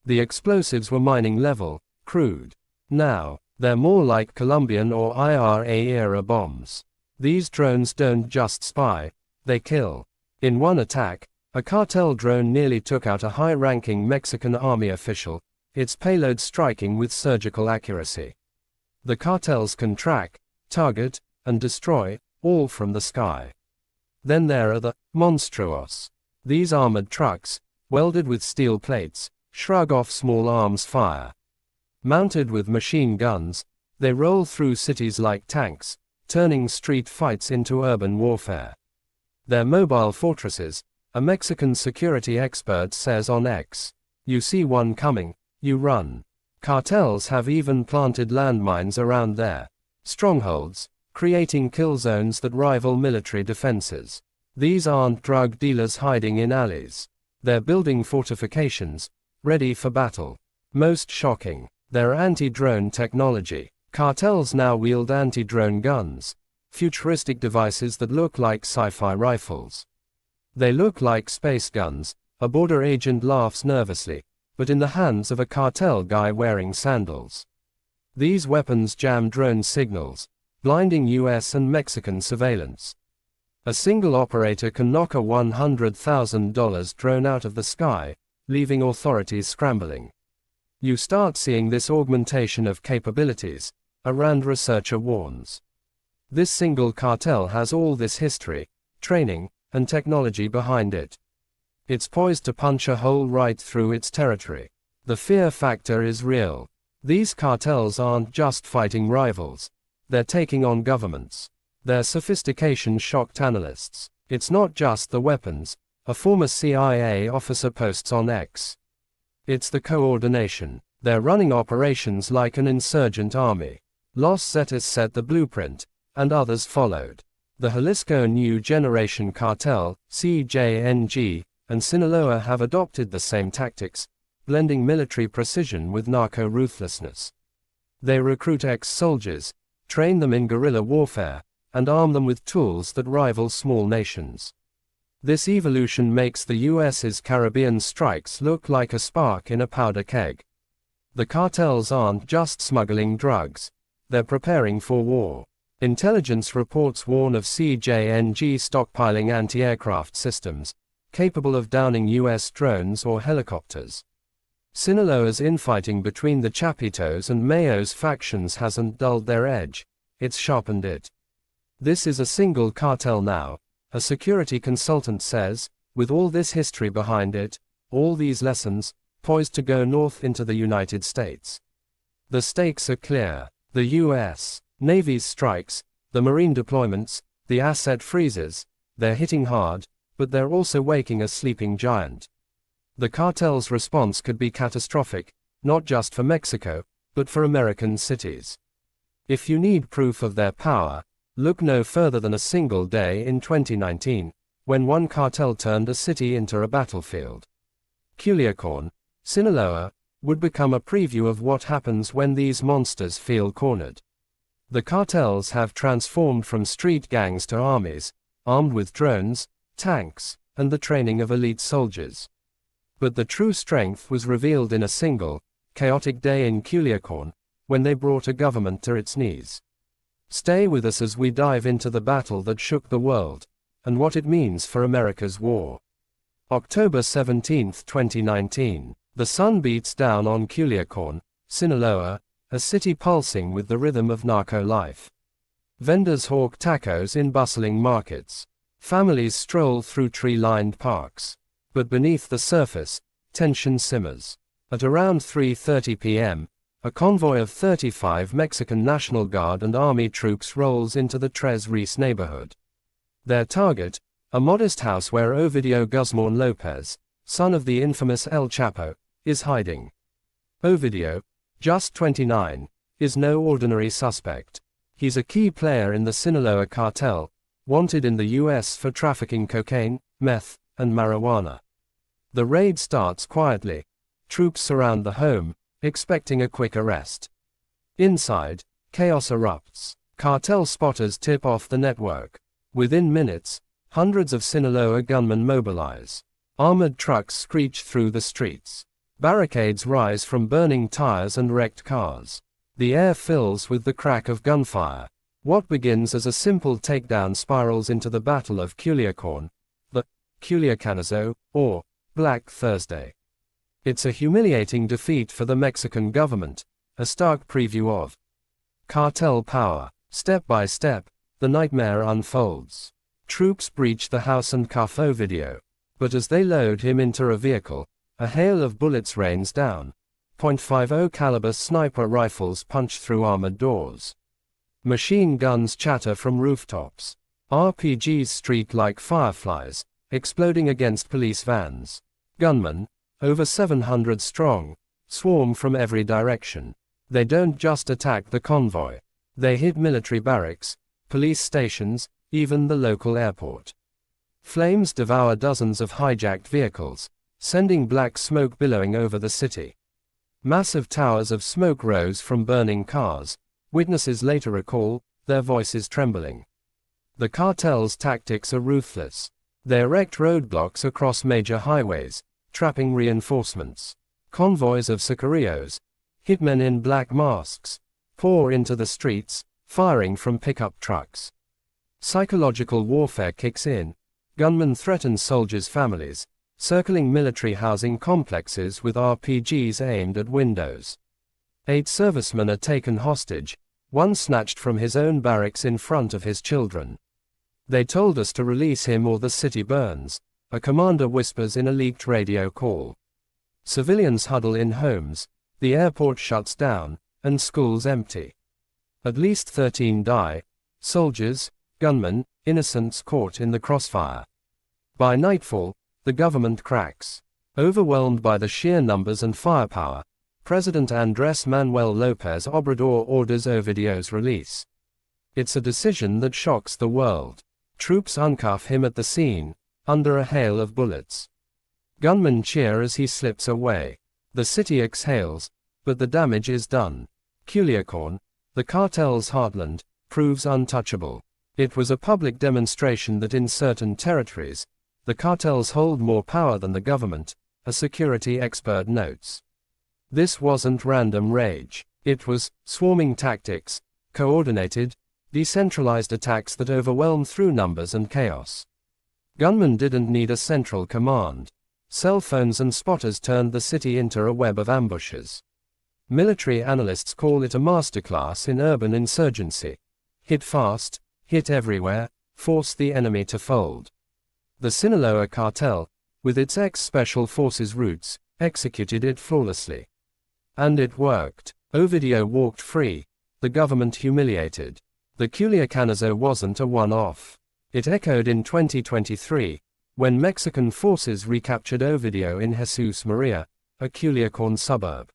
The explosives were mining-level, crude. Now, they're more like Colombian or IRA-era bombs. These drones don't just spy, they kill. In one attack, a cartel drone nearly took out a high-ranking Mexican army official, its payload striking with surgical accuracy. The cartels can track, target, and destroy, all from the sky. Then there are the monstruos. These armored trucks, welded with steel plates, shrug off small arms fire. Mounted with machine guns, they roll through cities like tanks, turning street fights into urban warfare. They're mobile fortresses, a Mexican security expert says on X. You see one coming, you run. Cartels have even planted landmines around their strongholds, creating kill zones that rival military defenses. These aren't drug dealers hiding in alleys. They're building fortifications, ready for battle. Most shocking, their anti-drone technology. Cartels now wield anti-drone guns, futuristic devices that look like sci-fi rifles. They look like space guns, a border agent laughs nervously, but in the hands of a cartel guy wearing sandals. These weapons jam drone signals, blinding US and Mexican surveillance. A single operator can knock a $100,000 drone out of the sky, leaving authorities scrambling. You start seeing this augmentation of capabilities, a RAND researcher warns. This single cartel has all this history, training, and technology behind it. It's poised to punch a hole right through its territory. The fear factor is real. These cartels aren't just fighting rivals. They're taking on governments. Their sophistication shocked analysts. It's not just the weapons, a former CIA officer posts on X. It's the coordination. They're running operations like an insurgent army. Los Zetas set the blueprint, and others followed. The Jalisco New Generation Cartel, CJNG, and Sinaloa have adopted the same tactics, blending military precision with narco-ruthlessness. They recruit ex-soldiers, train them in guerrilla warfare, and arm them with tools that rival small nations. This evolution makes the US's Caribbean strikes look like a spark in a powder keg. The cartels aren't just smuggling drugs. They're preparing for war. Intelligence reports warn of CJNG stockpiling anti-aircraft systems, capable of downing US drones or helicopters. Sinaloa's infighting between the Chapitos and Mayos factions hasn't dulled their edge, it's sharpened it. This is a single cartel now, a security consultant says, with all this history behind it, all these lessons, poised to go north into the United States. The stakes are clear. The U.S. Navy's strikes, the Marine deployments, the asset freezes, they're hitting hard, but they're also waking a sleeping giant. The cartel's response could be catastrophic, not just for Mexico, but for American cities. If you need proof of their power, look no further than a single day in 2019, when one cartel turned a city into a battlefield. Culiacán, Sinaloa, would become a preview of what happens when these monsters feel cornered. The cartels have transformed from street gangs to armies, armed with drones, tanks, and the training of elite soldiers. But the true strength was revealed in a single, chaotic day in Culiacán, when they brought a government to its knees. Stay with us as we dive into the battle that shook the world, and what it means for America's war. October 17, 2019. The sun beats down on Culiacán, Sinaloa, a city pulsing with the rhythm of narco life. Vendors hawk tacos in bustling markets. Families stroll through tree-lined parks. But beneath the surface, tension simmers. At around 3:30 p.m., a convoy of 35 Mexican National Guard and Army troops rolls into the Tres Rios neighborhood. Their target, A modest house where Ovidio Guzman Lopez, son of the infamous El Chapo, is hiding. Ovidio, just 29, is no ordinary suspect. He's a key player in the Sinaloa cartel, wanted in the US for trafficking cocaine, meth, and marijuana. The raid starts quietly. Troops surround the home, expecting a quick arrest. Inside, chaos erupts. Cartel spotters tip off the network. Within minutes, hundreds of Sinaloa gunmen mobilize. Armored trucks screech through the streets. Barricades rise from burning tires and wrecked cars. The air fills with the crack of gunfire. What begins as a simple takedown spirals into the Battle of Culiacán, the Culiacanazo, or Black Thursday. It's a humiliating defeat for the Mexican government, a stark preview of cartel power. Step by step, the nightmare unfolds. Troops breach the house and cuff Ovidio. But as they load him into a vehicle, a hail of bullets rains down. .50 caliber sniper rifles punch through armored doors. Machine guns chatter from rooftops. RPGs streak like fireflies, exploding against police vans. Gunmen, over 700 strong, swarm from every direction. They don't just attack the convoy. They hit military barracks, police stations, even the local airport. Flames devour dozens of hijacked vehicles, sending black smoke billowing over the city. Massive towers of smoke rose from burning cars. Witnesses later recall, their voices trembling. The cartel's tactics are ruthless. They erect roadblocks across major highways, trapping reinforcements. Convoys of sicarios, hitmen in black masks, pour into the streets, firing from pickup trucks. Psychological warfare kicks in. Gunmen threaten soldiers' families, circling military housing complexes with RPGs aimed at windows. 8 servicemen are taken hostage, one snatched from his own barracks in front of his children. They told us to release him or the city burns, a commander whispers in a leaked radio call. Civilians huddle in homes, the airport shuts down, and schools empty. At least 13 die, soldiers, gunmen, innocents caught in the crossfire. By nightfall, the government cracks. Overwhelmed by the sheer numbers and firepower, President Andrés Manuel López Obrador orders Ovidio's release. It's a decision that shocks the world. Troops uncuff him at the scene, under a hail of bullets. Gunmen cheer as he slips away. The city exhales, but the damage is done. Culiacán, the cartel's heartland, proves untouchable. It was a public demonstration that in certain territories, the cartels hold more power than the government, a security expert notes. This wasn't random rage. It was swarming tactics, coordinated, decentralized attacks that overwhelm through numbers and chaos. Gunmen didn't need a central command. Cell phones and spotters turned the city into a web of ambushes. Military analysts call it a masterclass in urban insurgency. Hit fast, hit everywhere, force the enemy to fold. The Sinaloa cartel, with its ex-special forces roots, executed it flawlessly. And it worked. Ovidio walked free, the government humiliated. The Culiacanazo wasn't a one-off. It echoed in 2023, when Mexican forces recaptured Ovidio in Jesus Maria, a Culiacán suburb.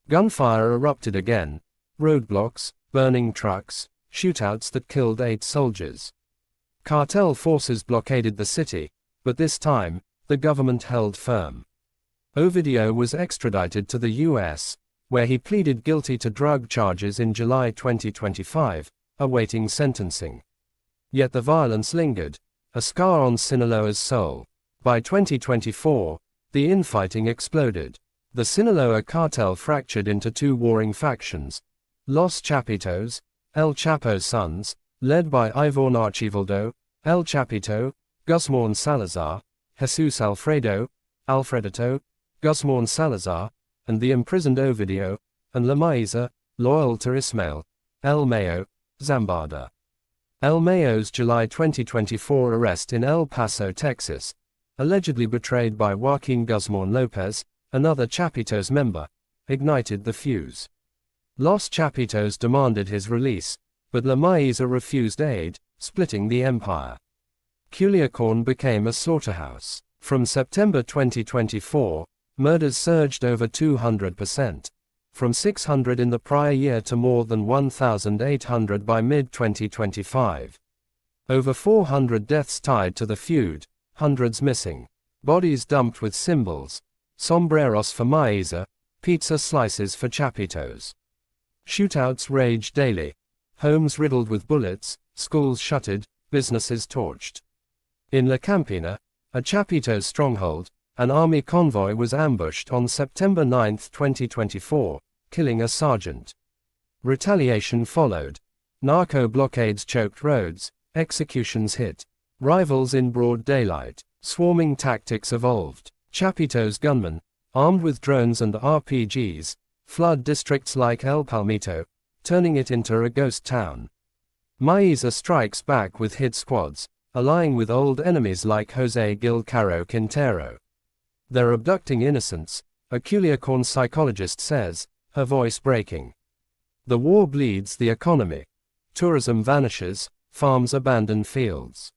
Gunfire erupted again, roadblocks, burning trucks, shootouts that killed 8 soldiers. Cartel forces blockaded the city, but this time, the government held firm. Ovidio was extradited to the US, where he pleaded guilty to drug charges in July 2025, awaiting sentencing. Yet the violence lingered, a scar on Sinaloa's soul. By 2024, the infighting exploded. The Sinaloa cartel fractured into 2 warring factions: Los Chapitos, El Chapo's sons, led by Iván Archivaldo, El Chapito, Guzman Salazar, Jesus Alfredito, Guzman Salazar, and the imprisoned Ovidio, and La Maiza, loyal to Ismael, El Mayo, Zambada. El Mayo's July 2024 arrest in El Paso, Texas, allegedly betrayed by Joaquin Guzman Lopez, another Chapitos member, ignited the fuse. Los Chapitos demanded his release, but La Maiza refused aid, splitting the empire. Culiacán became a slaughterhouse. From September 2024, murders surged over 200%, from 600 in the prior year to more than 1,800 by mid-2025. Over 400 deaths tied to the feud, hundreds missing. Bodies dumped with symbols, sombreros for Maiza, pizza slices for Chapitos. Shootouts rage daily. Homes riddled with bullets, schools shuttered, businesses torched. In La Campina, a Chapitos stronghold, an army convoy was ambushed on September 9, 2024, killing a sergeant. Retaliation followed. Narco blockades choked roads, executions hit. Rivals in broad daylight. Swarming tactics evolved. Chapitos gunmen, armed with drones and RPGs, flood districts like El Palmito, turning it into a ghost town. Maiza strikes back with hit squads, allying with old enemies like Jose Gil Caro Quintero. They're abducting innocents, a Culiacán psychologist says, her voice breaking. The war bleeds the economy. Tourism vanishes, farms abandon fields.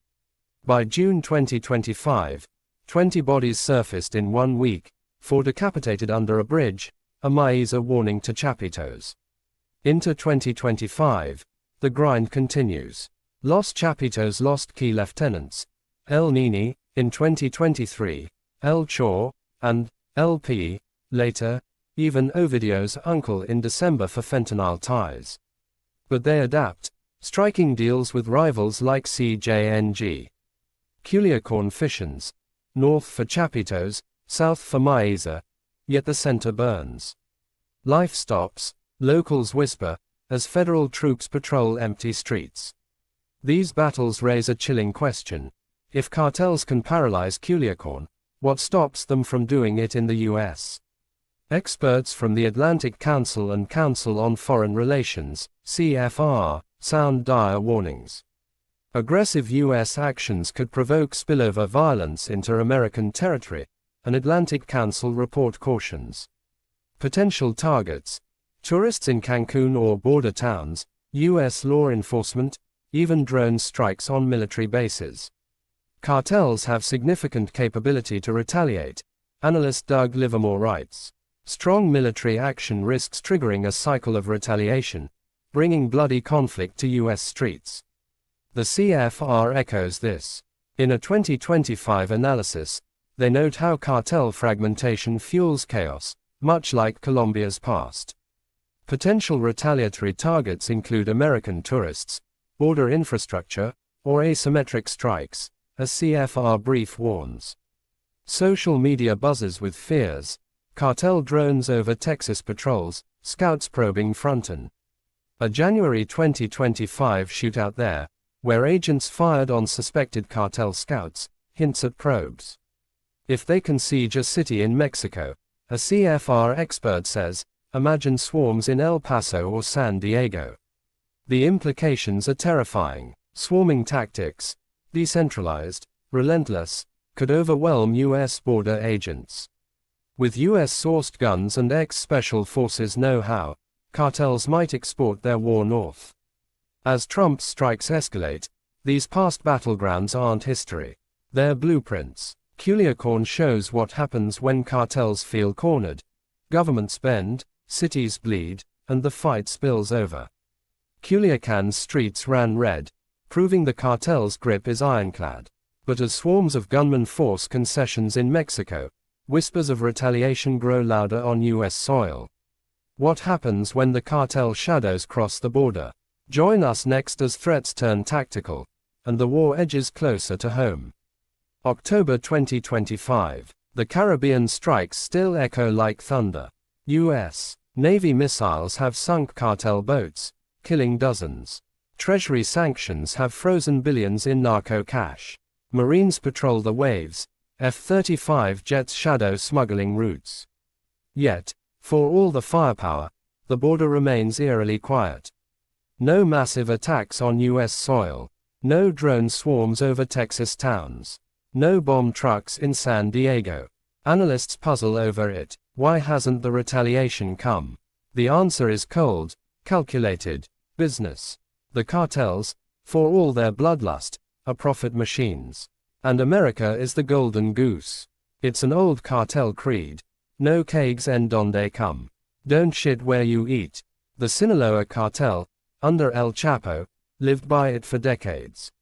By June 2025, 20 bodies surfaced in 1 week, 4 decapitated under a bridge, a Maiza warning to Chapitos. Into 2025, the grind continues. Los Chapitos lost key lieutenants, El Nini, in 2023, El Chor, and LP, later, even Ovidio's uncle in December for fentanyl ties. But they adapt, striking deals with rivals like CJNG. Culiacán fissions, north for Chapitos, south for Maiza, yet the center burns. Life stops, locals whisper, as federal troops patrol empty streets. These battles raise a chilling question. If cartels can paralyze Culiacán, what stops them from doing it in the US? Experts from the Atlantic Council and Council on Foreign Relations, CFR, sound dire warnings. Aggressive US actions could provoke spillover violence into American territory, an Atlantic Council report cautions. Potential targets: tourists in Cancun or border towns, US law enforcement, even drone strikes on military bases. Cartels have significant capability to retaliate, analyst Doug Livermore writes. Strong military action risks triggering a cycle of retaliation, bringing bloody conflict to US streets. The CFR echoes this. In a 2025 analysis, they note how cartel fragmentation fuels chaos, much like Colombia's past. Potential retaliatory targets include American tourists, border infrastructure, or asymmetric strikes, a CFR brief warns. Social media buzzes with fears. Cartel drones over Texas patrols, scouts probing fronten. A January 2025 shootout there, where agents fired on suspected cartel scouts, hints at probes. If they can siege a city in Mexico, a CFR expert says, imagine swarms in El Paso or San Diego. The implications are terrifying. Swarming tactics, decentralized, relentless, could overwhelm US border agents. With US-sourced guns and ex-special forces know-how, cartels might export their war north. As Trump's strikes escalate, these past battlegrounds aren't history. They're blueprints. Culiacán shows what happens when cartels feel cornered. Governments bend, cities bleed, and the fight spills over. Culiacán's streets ran red, proving the cartel's grip is ironclad. But as swarms of gunmen force concessions in Mexico, whispers of retaliation grow louder on US soil. What happens when the cartel shadows cross the border? Join us next as threats turn tactical, and the war edges closer to home. October 2025. The Caribbean strikes still echo like thunder. US Navy missiles have sunk cartel boats, killing dozens. Treasury sanctions have frozen billions in narco cash. Marines patrol the waves, F-35 jets shadow smuggling routes. Yet, for all the firepower, the border remains eerily quiet. No massive attacks on US soil, no drone swarms over Texas towns, no bomb trucks in San Diego. Analysts puzzle over it. Why hasn't the retaliation come? The answer is cold, calculated business. The cartels, for all their bloodlust, are profit machines. And America is the golden goose. It's an old cartel creed. No kegs en donde come. Don't shit where you eat. The Sinaloa cartel, under El Chapo, lived by it for decades.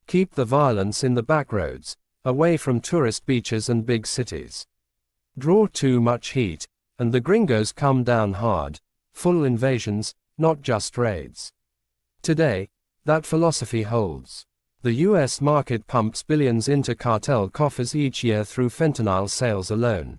Keep the violence in the backroads, away from tourist beaches and big cities. Draw too much heat, and the gringos come down hard. Full invasions, not just raids. Today, that philosophy holds. The US market pumps billions into cartel coffers each year through fentanyl sales alone.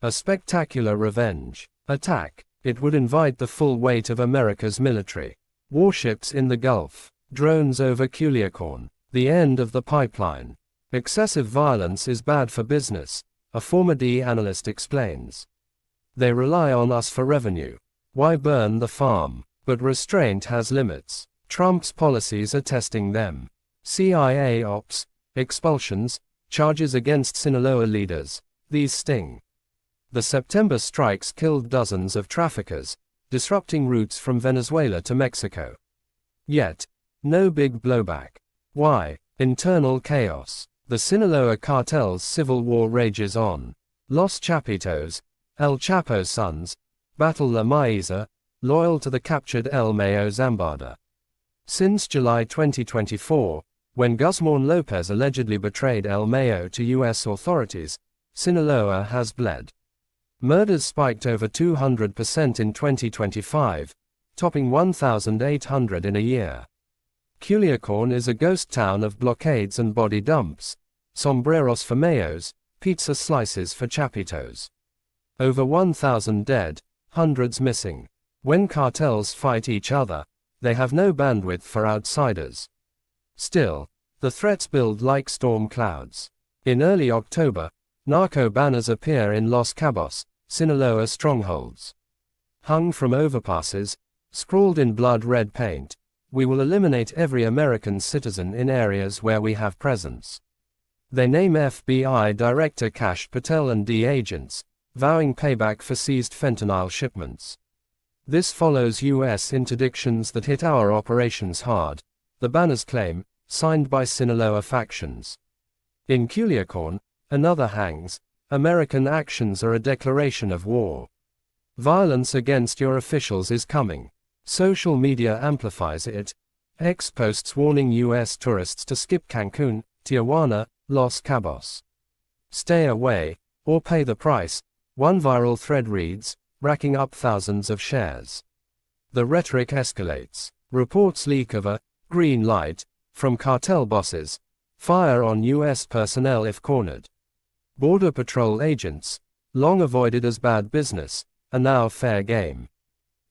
A spectacular revenge attack. It would invite the full weight of America's military. Warships in the Gulf. Drones over Culiacán. The end of the pipeline. Excessive violence is bad for business, a former D analyst explains. They rely on us for revenue. Why burn the farm? But restraint has limits. Trump's policies are testing them. CIA ops, expulsions, charges against Sinaloa leaders. These sting. The September strikes killed dozens of traffickers, disrupting routes from Venezuela to Mexico. Yet, no big blowback. Why? Internal chaos. The Sinaloa cartel's civil war rages on. Los Chapitos, El Chapo's sons, battle La Maíza, loyal to the captured El Mayo Zambada. Since July 2024, when Guzmán López allegedly betrayed El Mayo to U.S. authorities, Sinaloa has bled. Murders spiked over 200% in 2025, topping 1,800 in a year. Culiacán is a ghost town of blockades and body dumps, sombreros for mayos, pizza slices for chapitos. Over 1,000 dead, hundreds missing. When cartels fight each other, they have no bandwidth for outsiders. Still, the threats build like storm clouds. In early October, narco banners appear in Los Cabos, Sinaloa strongholds. Hung from overpasses, scrawled in blood-red paint, "We will eliminate every American citizen in areas where we have presence." They name FBI Director Kash Patel and D agents, vowing payback for seized fentanyl shipments. This follows U.S. interdictions that hit our operations hard, the banners claim, signed by Sinaloa factions. In Culiacán, another hangs, "American actions are a declaration of war. Violence against your officials is coming." Social media amplifies it. X posts warning U.S. tourists to skip Cancun, Tijuana, Los Cabos. Stay away, or pay the price, one viral thread reads, racking up thousands of shares. The rhetoric escalates. Reports leak of a green light from cartel bosses, fire on U.S. personnel if cornered. Border Patrol agents, long avoided as bad business, are now fair game.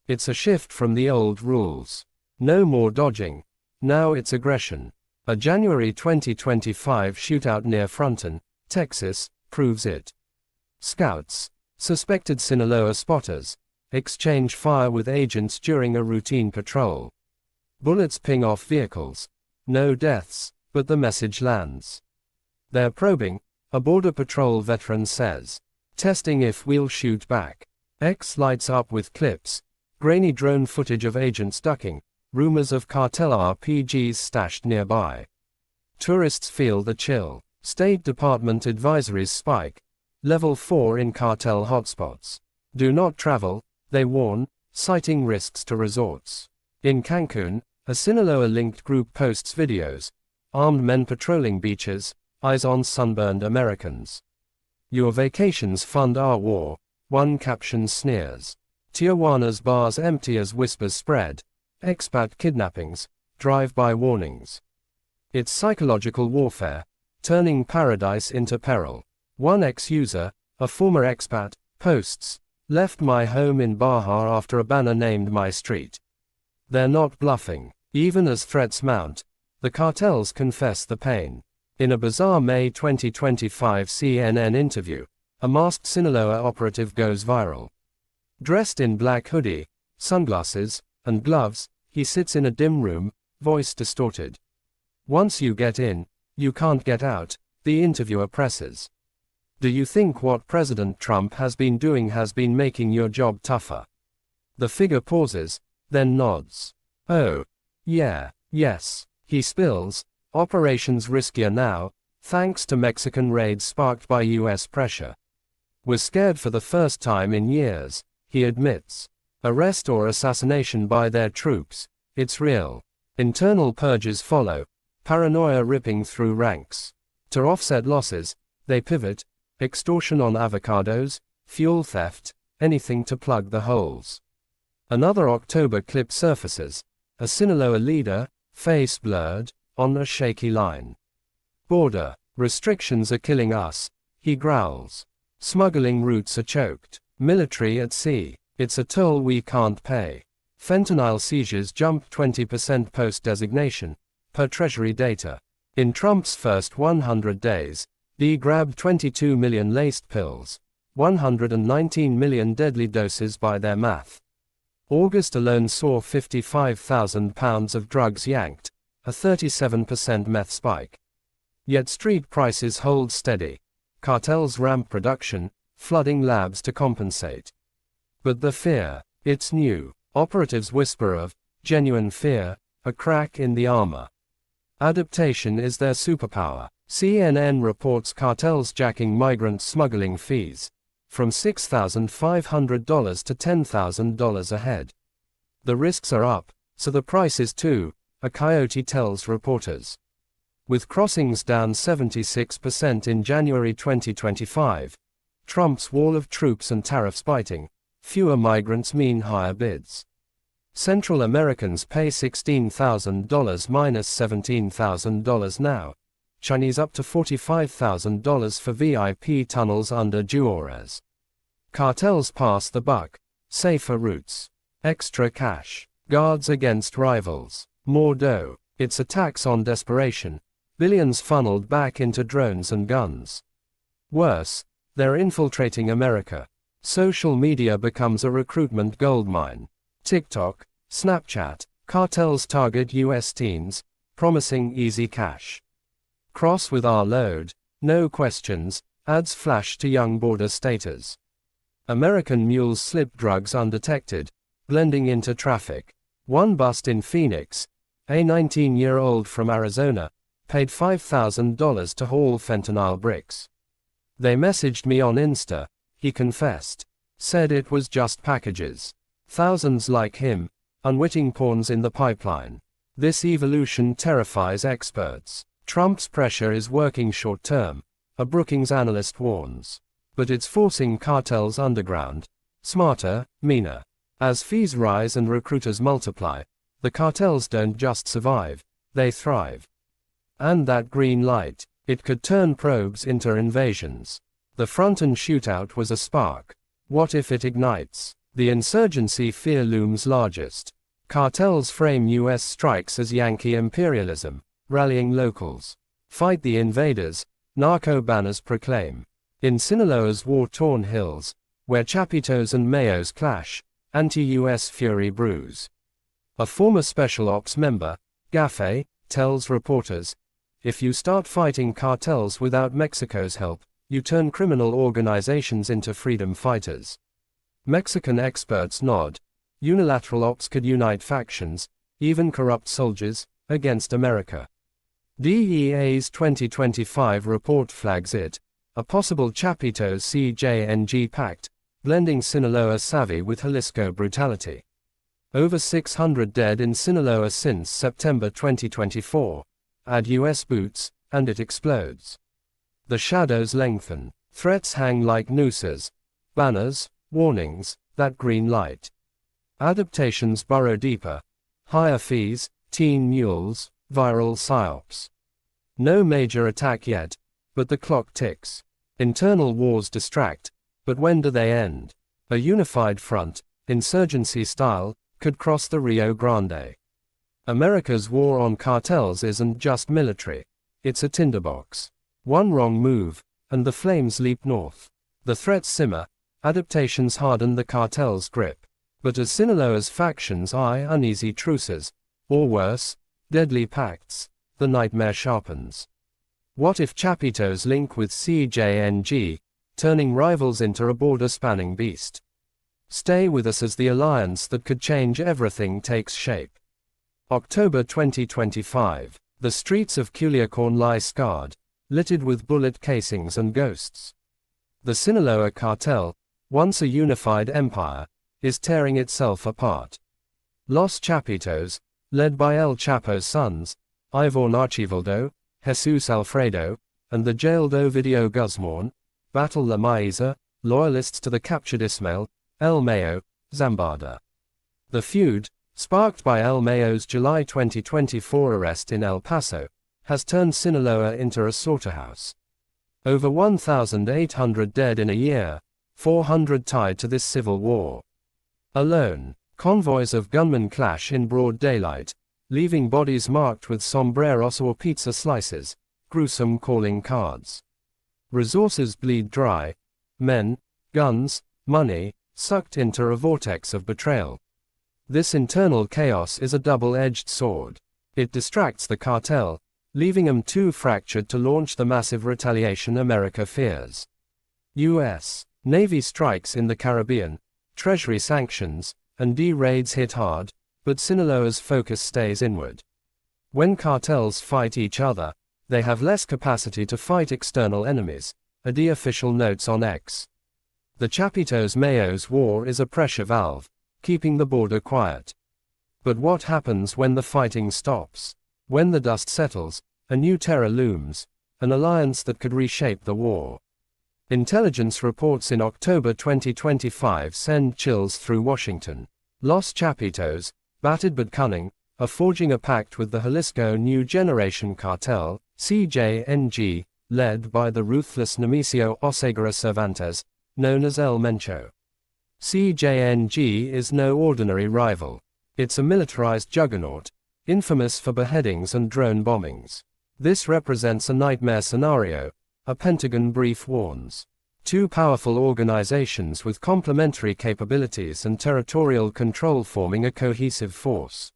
It's a shift from the old rules. No more dodging. Now it's aggression. A January 2025 shootout near Fronton, Texas, proves it. Scouts, suspected Sinaloa spotters, exchange fire with agents during a routine patrol. Bullets ping off vehicles. No deaths, but the message lands. They're probing, a Border Patrol veteran says. Testing if we'll shoot back. X lights up with clips. Grainy drone footage of agents ducking, rumors of cartel RPGs stashed nearby. Tourists feel the chill. State Department advisories spike. Level 4 in cartel hotspots. Do not travel, they warn, citing risks to resorts. In Cancun, a Sinaloa-linked group posts videos. Armed men patrolling beaches, eyes on sunburned Americans. "Your vacations fund our war," one caption sneers. Tijuana's bars empty as whispers spread. Expat kidnappings, drive-by warnings. It's psychological warfare, turning paradise into peril. One ex-user, a former expat, posts, "Left my home in Baja after a banner named my street." They're not bluffing. Even as threats mount, the cartels confess the pain. In a bizarre May 2025 CNN interview, a masked Sinaloa operative goes viral. Dressed in black hoodie, sunglasses, and gloves, he sits in a dim room, voice distorted. "Once you get in, you can't get out," the interviewer presses. "Do you think what President Trump has been doing has been making your job tougher?" The figure pauses, then nods. "Oh. Yeah, yes." He spills, Operations riskier now, thanks to Mexican raids sparked by US pressure. We're scared for the first time in years, he admits. Arrest or assassination by their troops, it's real. Internal purges follow, paranoia ripping through ranks. To offset losses, they pivot, extortion on avocados, fuel theft, anything to plug the holes. Another October clip surfaces, a Sinaloa leader, face blurred, on a shaky line. Border restrictions are killing us, he growls. Smuggling routes are choked. Military at sea, it's a toll we can't pay. Fentanyl seizures jumped 20% post-designation, per Treasury data. In Trump's first 100 days, he grabbed 22 million laced pills, 119 million deadly doses by their math. August alone saw 55,000 pounds of drugs yanked, a 37% meth spike. Yet street prices hold steady. Cartels ramp production, flooding labs to compensate. But the fear, it's new. Operatives whisper of genuine fear, a crack in the armor. Adaptation is their superpower. CNN reports cartels jacking migrant smuggling fees from $6,500 to $10,000 a head. The risks are up, so the prices too, a coyote tells reporters. With crossings down 76% in January 2025, Trump's wall of troops and tariffs biting, fewer migrants mean higher bids. Central Americans pay $16,000 minus $17,000 now, Chinese up to $45,000 for VIP tunnels under Juarez. Cartels pass the buck, safer routes, extra cash, guards against rivals, more dough. It's a tax on desperation, billions funneled back into drones and guns. Worse, they're infiltrating America. Social media becomes a recruitment goldmine. TikTok, Snapchat, cartels target US teens, promising easy cash. Cross with our load, no questions, ads flash to young border staters. American mules slip drugs undetected, blending into traffic. One bust in Phoenix, a 19-year-old from Arizona, paid $5,000 to haul fentanyl bricks. They messaged me on Insta, he confessed. Said it was just packages. Thousands like him, unwitting pawns in the pipeline. This evolution terrifies experts. Trump's pressure is working short-term, a Brookings analyst warns. But it's forcing cartels underground, smarter, meaner. As fees rise and recruiters multiply, the cartels don't just survive, they thrive. And that green light, it could turn probes into invasions. The front-end shootout was a spark. What if it ignites? The insurgency fear looms largest. Cartels frame US strikes as Yankee imperialism, rallying locals. Fight the invaders, narco banners proclaim. In Sinaloa's war-torn hills, where Chapitos and Mayos clash, anti-US fury brews. A former Special Ops member, Gaffe, tells reporters, if you start fighting cartels without Mexico's help, you turn criminal organizations into freedom fighters. Mexican experts nod. Unilateral ops could unite factions, even corrupt soldiers, against America. DEA's 2025 report flags it, a possible Chapitos-CJNG pact, blending Sinaloa savvy with Jalisco brutality. Over 600 dead in Sinaloa since September 2024. Add US boots, and it explodes. The shadows lengthen. Threats hang like nooses. Banners, warnings, that green light. Adaptations burrow deeper. Higher fees, teen mules, viral psyops. No major attack yet, but the clock ticks. Internal wars distract, but when do they end? A unified front, insurgency style, could cross the Rio Grande. America's war on cartels isn't just military, it's a tinderbox. One wrong move, and the flames leap north. The threats simmer, adaptations harden the cartel's grip. But as Sinaloa's factions eye uneasy truces, or worse, deadly pacts, the nightmare sharpens. What if Chapitos link with CJNG, turning rivals into a border-spanning beast? Stay with us as the alliance that could change everything takes shape. October 2025. The streets of Culiacán lie scarred, littered with bullet casings and ghosts. The Sinaloa cartel, once a unified empire, is tearing itself apart. Los Chapitos, led by El Chapo's sons, Ivor Archivaldo, Jesus Alfredo, and the jailed Ovidio Guzman, battle La Maiza, loyalists to the captured Ismael, El Mayo, Zambada. The feud, sparked by El Mayo's July 2024 arrest in El Paso, has turned Sinaloa into a slaughterhouse. Over 1,800 dead in a year, 400 tied to this civil war. Alone, convoys of gunmen clash in broad daylight, leaving bodies marked with sombreros or pizza slices, gruesome calling cards. Resources bleed dry, men, guns, money, sucked into a vortex of betrayal. This internal chaos is a double-edged sword. It distracts the cartel, leaving them too fractured to launch the massive retaliation America fears. U.S. Navy strikes in the Caribbean, Treasury sanctions, and D-raids hit hard, but Sinaloa's focus stays inward. When cartels fight each other, they have less capacity to fight external enemies, a D official notes on X. The Chapitos-Mayos war is a pressure valve, keeping the border quiet. But what happens when the fighting stops? When the dust settles, a new terror looms, an alliance that could reshape the war. Intelligence reports in October 2025 send chills through Washington. Los Chapitos, battered but cunning, are forging a pact with the Jalisco New Generation Cartel, CJNG, led by the ruthless Nemesio Oseguera Cervantes, known as El Mencho. CJNG is no ordinary rival. It's a militarized juggernaut, infamous for beheadings and drone bombings. This represents a nightmare scenario, a Pentagon brief warns. Two powerful organizations with complementary capabilities and territorial control forming a cohesive force.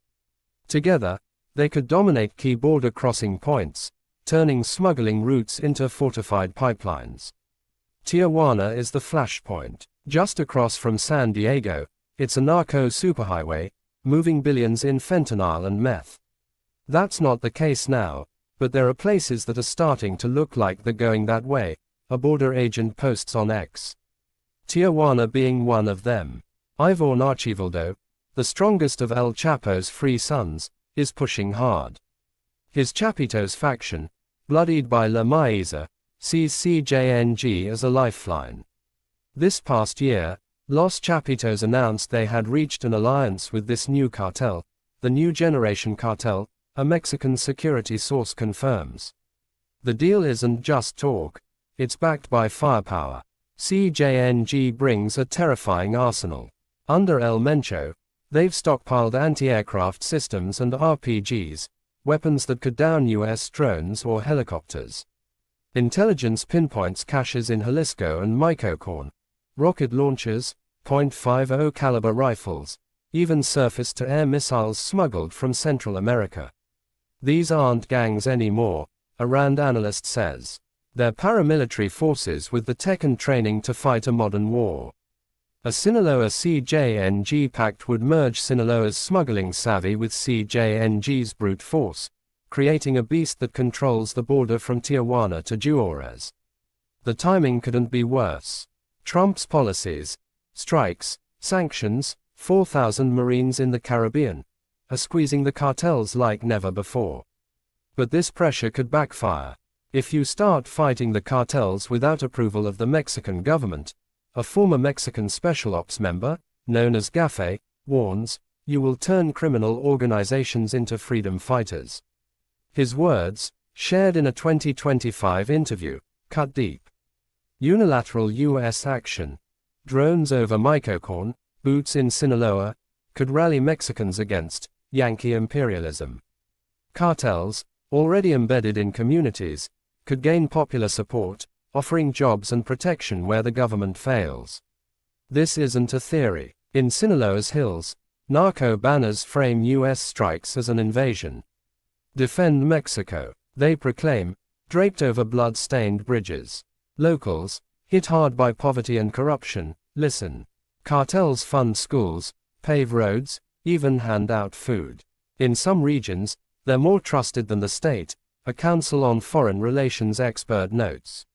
Together, they could dominate key border crossing points, turning smuggling routes into fortified pipelines. Tijuana is the flashpoint. Just across from San Diego, it's a narco superhighway, moving billions in fentanyl and meth. That's not the case now, but there are places that are starting to look like they're going that way, a border agent posts on X. Tijuana being one of them. Ivor Archivaldo, the strongest of El Chapo's free sons, is pushing hard. His Chapitos faction, bloodied by La Maiza, sees CJNG as a lifeline. This past year, Los Chapitos announced they had reached an alliance with this new cartel, the New Generation Cartel, a Mexican security source confirms. The deal isn't just talk, it's backed by firepower. CJNG brings a terrifying arsenal. Under El Mencho, they've stockpiled anti-aircraft systems and RPGs, weapons that could down US drones or helicopters. Intelligence pinpoints caches in Jalisco and Michoacán, rocket launchers, .50 caliber rifles, even surface-to-air missiles smuggled from Central America. These aren't gangs anymore, a RAND analyst says. They're paramilitary forces with the tech and training to fight a modern war. A Sinaloa CJNG pact would merge Sinaloa's smuggling savvy with CJNG's brute force, creating a beast that controls the border from Tijuana to Juarez. The timing couldn't be worse. Trump's policies, strikes, sanctions, 4,000 Marines in the Caribbean, are squeezing the cartels like never before. But this pressure could backfire. If you start fighting the cartels without approval of the Mexican government, a former Mexican special ops member, known as Gaffe, warns, you will turn criminal organizations into freedom fighters. His words, shared in a 2025 interview, cut deep. Unilateral U.S. action, drones over Michoacán, boots in Sinaloa, could rally Mexicans against Yankee imperialism. Cartels, already embedded in communities, could gain popular support, offering jobs and protection where the government fails. This isn't a theory. In Sinaloa's hills, narco banners frame U.S. strikes as an invasion. Defend Mexico, they proclaim, draped over blood-stained bridges. Locals, hit hard by poverty and corruption, listen. Cartels fund schools, pave roads, even hand out food. In some regions, They're more trusted than the state, a Council on Foreign Relations expert notes.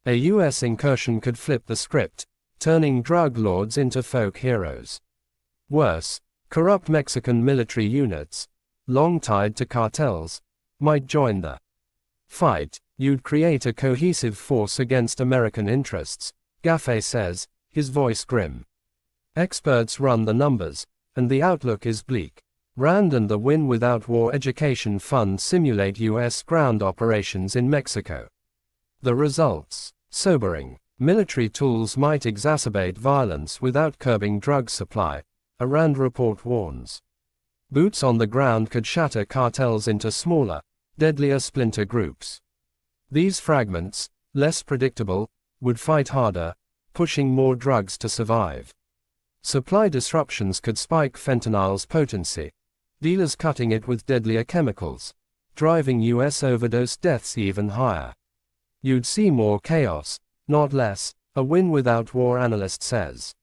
A US incursion could flip the script, turning drug lords into folk heroes. Worse, corrupt Mexican military units, long tied to cartels, might join the fight. You'd create a cohesive force against American interests, Gaffey says, his voice grim. Experts run the numbers, and the outlook is bleak. RAND and the Win Without War Education Fund simulate US ground operations in Mexico. The results: sobering. Military tools might exacerbate violence without curbing drug supply, a RAND report warns. Boots on the ground could shatter cartels into smaller, deadlier splinter groups. These fragments, less predictable, would fight harder, pushing more drugs to survive. Supply disruptions could spike fentanyl's potency, dealers cutting it with deadlier chemicals, driving US overdose deaths even higher. You'd see more chaos, not less, a Win Without War analyst says.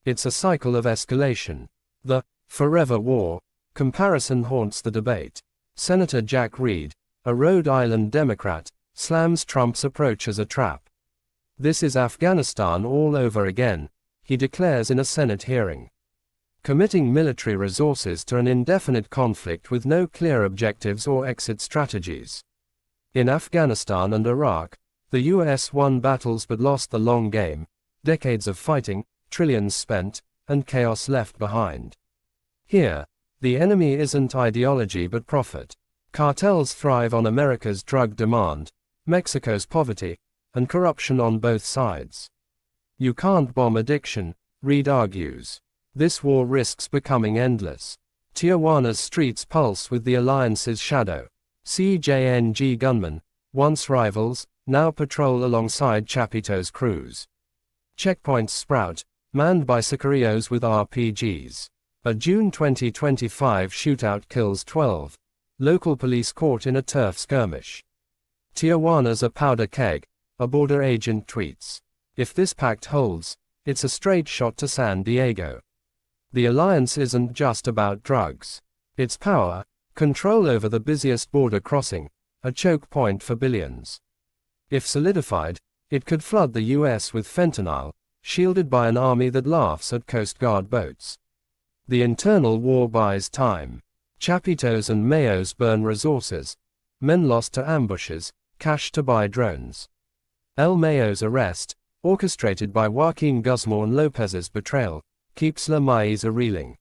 It's a cycle of escalation. The forever war comparison haunts the debate. Senator Jack Reed, a Rhode Island Democrat, slams Trump's approach as a trap. This is Afghanistan all over again, he declares in a Senate hearing. Committing military resources to an indefinite conflict with no clear objectives or exit strategies. In Afghanistan and Iraq, the US won battles but lost the long game, decades of fighting, trillions spent, and chaos left behind. Here, the enemy isn't ideology but profit. Cartels thrive on America's drug demand, Mexico's poverty, and corruption on both sides. You can't bomb addiction, Reed argues. This war risks becoming endless. Tijuana's streets pulse with the alliance's shadow. CJNG gunmen, once rivals, now patrol alongside Chapitos crews. Checkpoints sprout, manned by sicarios with RPGs. A June 2025 shootout kills 12. Local police caught in a turf skirmish. Tijuana's a powder keg, a border agent tweets. If this pact holds, it's a straight shot to San Diego. The alliance isn't just about drugs. It's power, control over the busiest border crossing, a choke point for billions. If solidified, it could flood the US with fentanyl, shielded by an army that laughs at Coast Guard boats. The internal war buys time. Chapitos and Mayos burn resources. Men lost to ambushes, cash to buy drones. El Mayo's arrest, orchestrated by Joaquin Guzman Lopez's betrayal, keeps La Maíz reeling.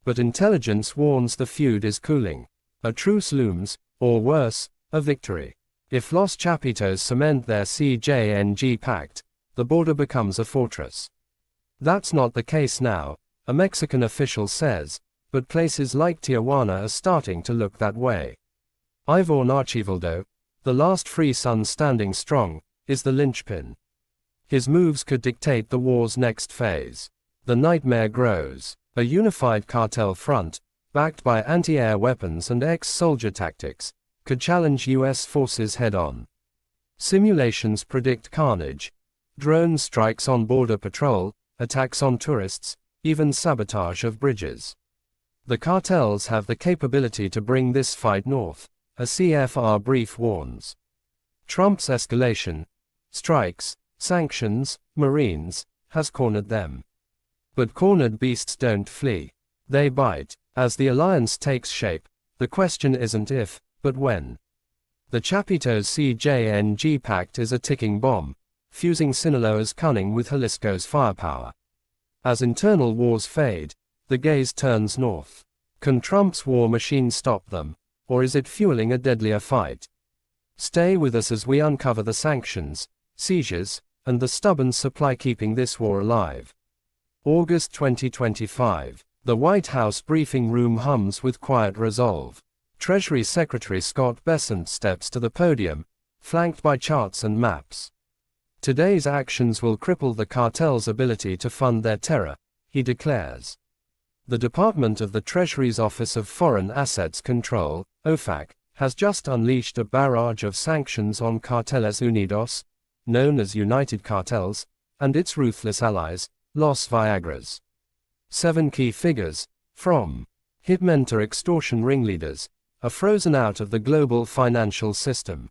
But intelligence warns the feud is cooling. A truce looms, or worse, a victory. If Los Chapitos cement their CJNG pact, the border becomes a fortress. That's not the case now, a Mexican official says, but places like Tijuana are starting to look that way. Ivor Archivaldo, the last free son standing strong, is the linchpin. His moves could dictate the war's next phase. The nightmare grows. A unified cartel front, backed by anti-air weapons and ex-soldier tactics, could challenge US forces head-on. Simulations predict carnage. Drone strikes on border patrol, attacks on tourists, even sabotage of bridges. The cartels have the capability to bring this fight north, a CFR brief warns. Trump's escalation, strikes, sanctions, Marines, has cornered them. But cornered beasts don't flee. They bite. As the alliance takes shape, the question isn't if, but when. The Chapitos-CJNG pact is a ticking bomb, fusing Sinaloa's cunning with Jalisco's firepower. As internal wars fade, the gaze turns north. Can Trump's war machine stop them, or is it fueling a deadlier fight? Stay with us as we uncover the sanctions, seizures, and the stubborn supply keeping this war alive. August 2025. The White House briefing room hums with quiet resolve. Treasury Secretary Scott Bessent steps to the podium, flanked by charts and maps. Today's actions will cripple the cartel's ability to fund their terror, he declares. The Department of the Treasury's Office of Foreign Assets Control, OFAC, has just unleashed a barrage of sanctions on Carteles Unidos, known as United Cartels, and its ruthless allies, Los Viagras. 7 key figures, from hitmen to extortion ringleaders, are frozen out of the global financial system.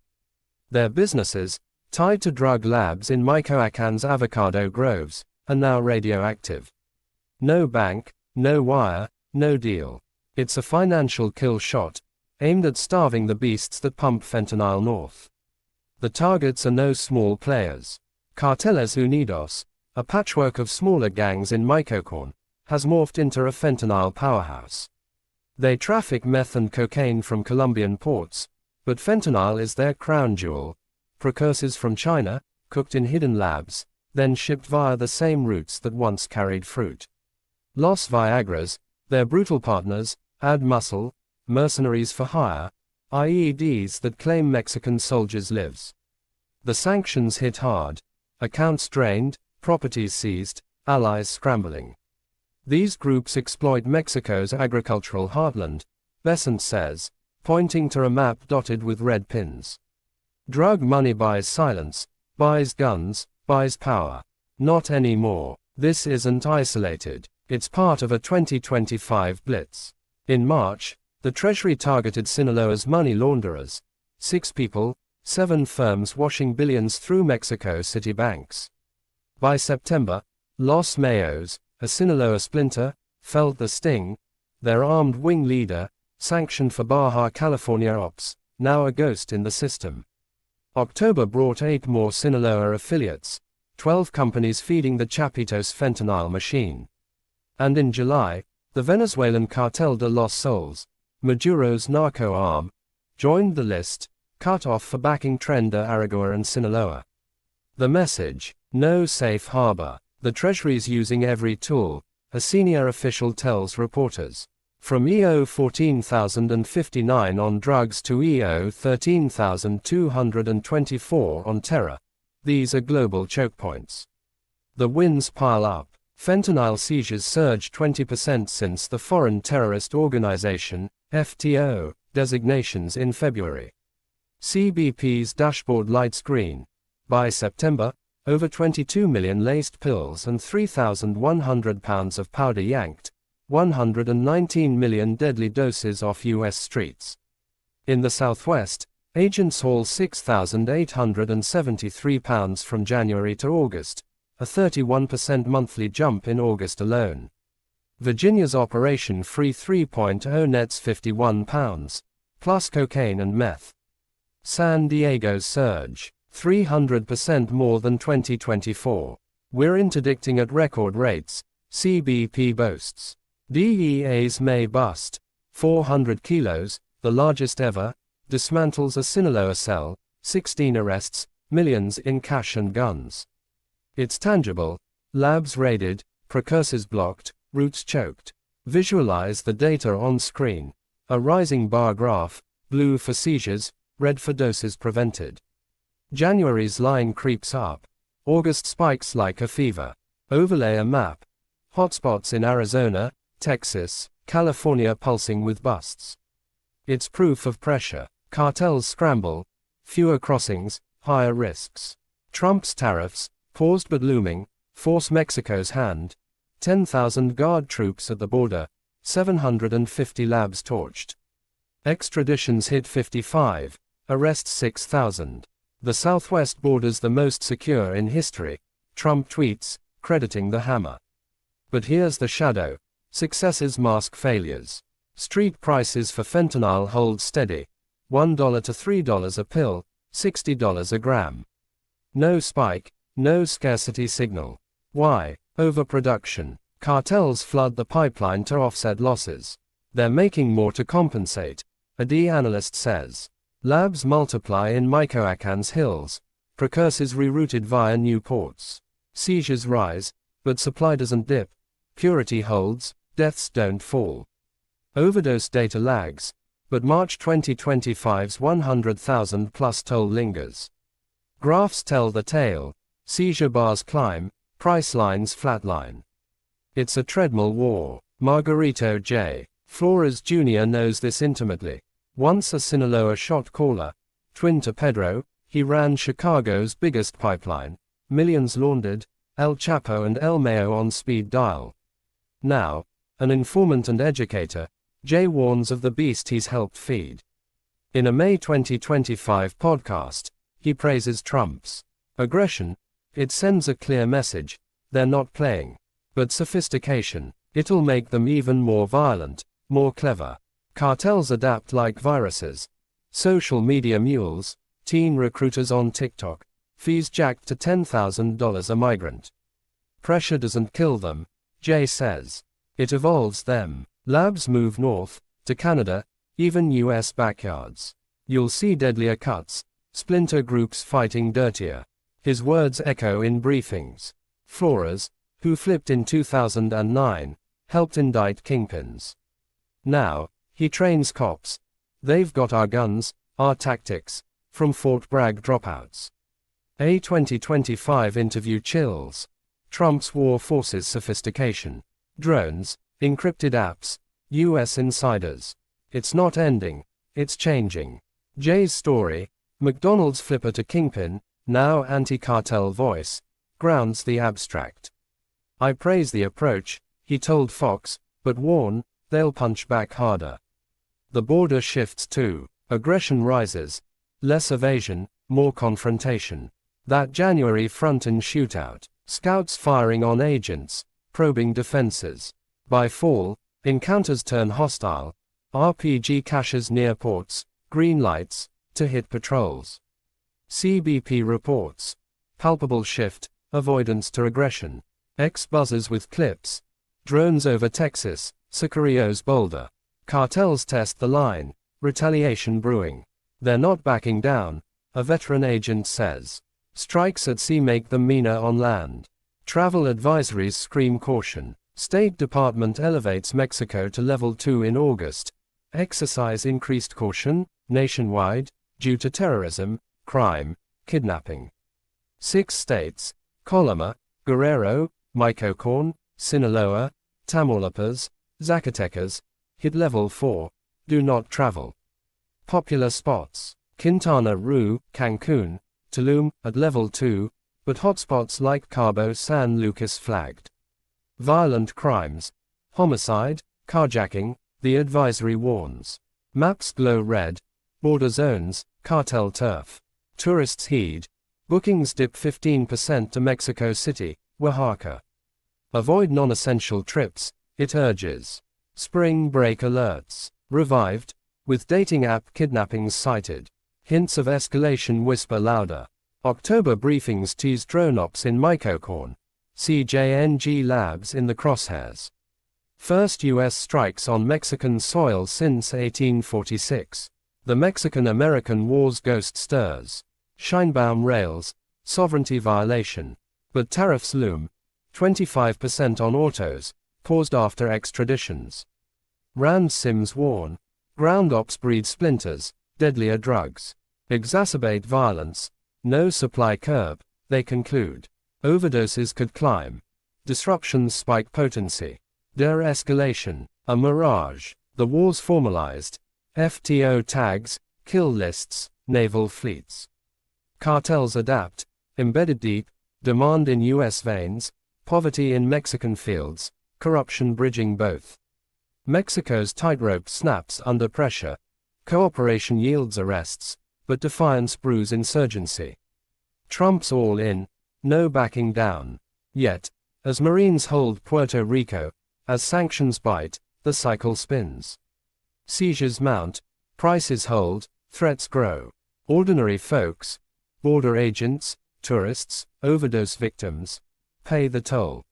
Their businesses, tied to drug labs in Michoacan's avocado groves, are now radioactive. No bank, no wire, no deal. It's a financial kill shot, aimed at starving the beasts that pump fentanyl north. The targets are no small players. Carteles Unidos, a patchwork of smaller gangs in Michoacán, has morphed into a fentanyl powerhouse. They traffic meth and cocaine from Colombian ports, but fentanyl is their crown jewel. Precursors from China, cooked in hidden labs, then shipped via the same routes that once carried fruit. Los Viagras, their brutal partners, add muscle, mercenaries for hire, IEDs that claim Mexican soldiers' lives. The sanctions hit hard, accounts drained, properties seized, allies scrambling. These groups exploit Mexico's agricultural heartland, Besant says, pointing to a map dotted with red pins. Drug money buys silence, buys guns, buys power. Not anymore. This isn't isolated. It's part of a 2025 blitz. In March, the Treasury targeted Sinaloa's money launderers, 6 people, 7 firms washing billions through Mexico City banks. By September, Los Mayos, a Sinaloa splinter, felt the sting. Their armed wing leader, sanctioned for Baja California ops, now a ghost in the system. October brought 8 more Sinaloa affiliates, 12 companies feeding the Chapitos fentanyl machine. And in July, the Venezuelan Cartel de los Soles, Maduro's narco arm, joined the list, cut off for backing Tren de Aragua and Sinaloa. The message: no safe harbor. The Treasury's using every tool, a senior official tells reporters. From EO 14,059 on drugs to EO 13,224 on terror, these are global choke points. The wins pile up. Fentanyl seizures surged 20% since the Foreign Terrorist Organization, FTO, designations in February. CBP's dashboard lights green. By September, over 22 million laced pills and 3,100 pounds of powder yanked, 119 million deadly doses off U.S. streets. In the Southwest, agents haul 6,873 pounds from January to August, a 31% monthly jump in August alone. Virginia's Operation Free 3.0 nets 51 pounds, plus cocaine and meth. San Diego's surge, 300% more than 2024. We're interdicting at record rates, CBP boasts. DEA's May bust, 400 kilos, the largest ever, dismantles a Sinaloa cell, 16 arrests, millions in cash and guns. It's tangible: labs raided, precursors blocked, routes choked. Visualize the data on screen. A rising bar graph, blue for seizures, red for doses prevented. January's line creeps up. August spikes like a fever. Overlay a map. Hotspots in Arizona, Texas, California pulsing with busts. It's proof of pressure. Cartels scramble. Fewer crossings, higher risks. Trump's tariffs, paused but looming, force Mexico's hand. 10,000 guard troops at the border, 750 labs torched. Extraditions hit 55, arrests 6,000. The Southwest border's the most secure in history, Trump tweets, crediting the hammer. But here's the shadow: successes mask failures. Street prices for fentanyl hold steady, $1 to $3 a pill, $60 a gram. No spike, no scarcity signal. Why? Overproduction. Cartels flood the pipeline to offset losses. They're making more to compensate, a D analyst says. Labs multiply in Michoacan's hills, precursors rerouted via new ports. Seizures rise, but supply doesn't dip. Purity holds, deaths don't fall. Overdose data lags, but March 2025's 100,000 plus toll lingers. Graphs tell the tale. Seizure bars climb, price lines flatline. It's a treadmill war. Margarito J. Flores Jr. knows this intimately. Once a Sinaloa shot caller, twin to Pedro, he ran Chicago's biggest pipeline, millions laundered, El Chapo and El Mayo on speed dial. Now, an informant and educator, Jay warns of the beast he's helped feed. In a May 2025 podcast, he praises Trump's aggression. It sends a clear message: they're not playing. But sophistication, it'll make them even more violent, more clever. Cartels adapt like viruses. Social media mules, teen recruiters on TikTok, fees jacked to $10,000 a migrant. Pressure doesn't kill them, Jay says. It evolves them. Labs move north, to Canada, even US backyards. You'll see deadlier cuts, splinter groups fighting dirtier. His words echo in briefings. Flores, who flipped in 2009, helped indict kingpins. Now, he trains cops. They've got our guns, our tactics, from Fort Bragg dropouts. A 2025 interview chills. Trump's war forces sophistication. Drones, encrypted apps, US insiders. It's not ending, it's changing. Jay's story, McDonald's flipper to kingpin, now anti-cartel voice, grounds the abstract. I praise the approach, he told Fox, but warn, they'll punch back harder. The border shifts too. Aggression rises. Less evasion, more confrontation. That January front-end shootout. Scouts firing on agents, probing defenses. By fall, encounters turn hostile. RPG caches near ports, green lights, to hit patrols. CBP reports. Palpable shift, avoidance to aggression. Buzzers with clips. Drones over Texas, Sicarios Boulder. Cartels test the line. Retaliation brewing. They're not backing down, a veteran agent says. Strikes at sea make them meaner on land. Travel advisories scream caution. State Department elevates Mexico to Level 2 in August. Exercise increased caution, nationwide, due to terrorism, crime, kidnapping. 6 states, Colima, Guerrero, Michoacán, Sinaloa, Tamaulipas, Zacatecas, hit Level 4, do not travel. Popular spots, Quintana Roo, Cancun, Tulum, at Level 2, but hotspots like Cabo San Lucas flagged. Violent crimes, homicide, carjacking, the advisory warns. Maps glow red, border zones, cartel turf. Tourists heed, bookings dip 15% to Mexico City, Oaxaca. Avoid non-essential trips, it urges. Spring break alerts, revived, with dating app kidnappings cited. Hints of escalation whisper louder. October briefings tease drone ops in Michoacán. CJNG labs in the crosshairs. First U.S. strikes on Mexican soil since 1846. The Mexican-American war's ghost stirs. Scheinbaum rails, sovereignty violation. But tariffs loom. 25% on autos, paused after extraditions. Rand Sims warn. Ground ops breed splinters, deadlier drugs. Exacerbate violence. No supply curb, they conclude. Overdoses could climb. Disruptions spike potency. De-escalation, a mirage. The war's formalized. FTO tags, kill lists, naval fleets. Cartels adapt, embedded deep, demand in U.S. veins, poverty in Mexican fields, corruption bridging both. Mexico's tightrope snaps under pressure. Cooperation yields arrests, but defiance brews insurgency. Trump's all in, no backing down. Yet, as Marines hold Puerto Rico, as sanctions bite, the cycle spins. Seizures mount, prices hold, threats grow. Ordinary folks, border agents, tourists, overdose victims, pay the toll.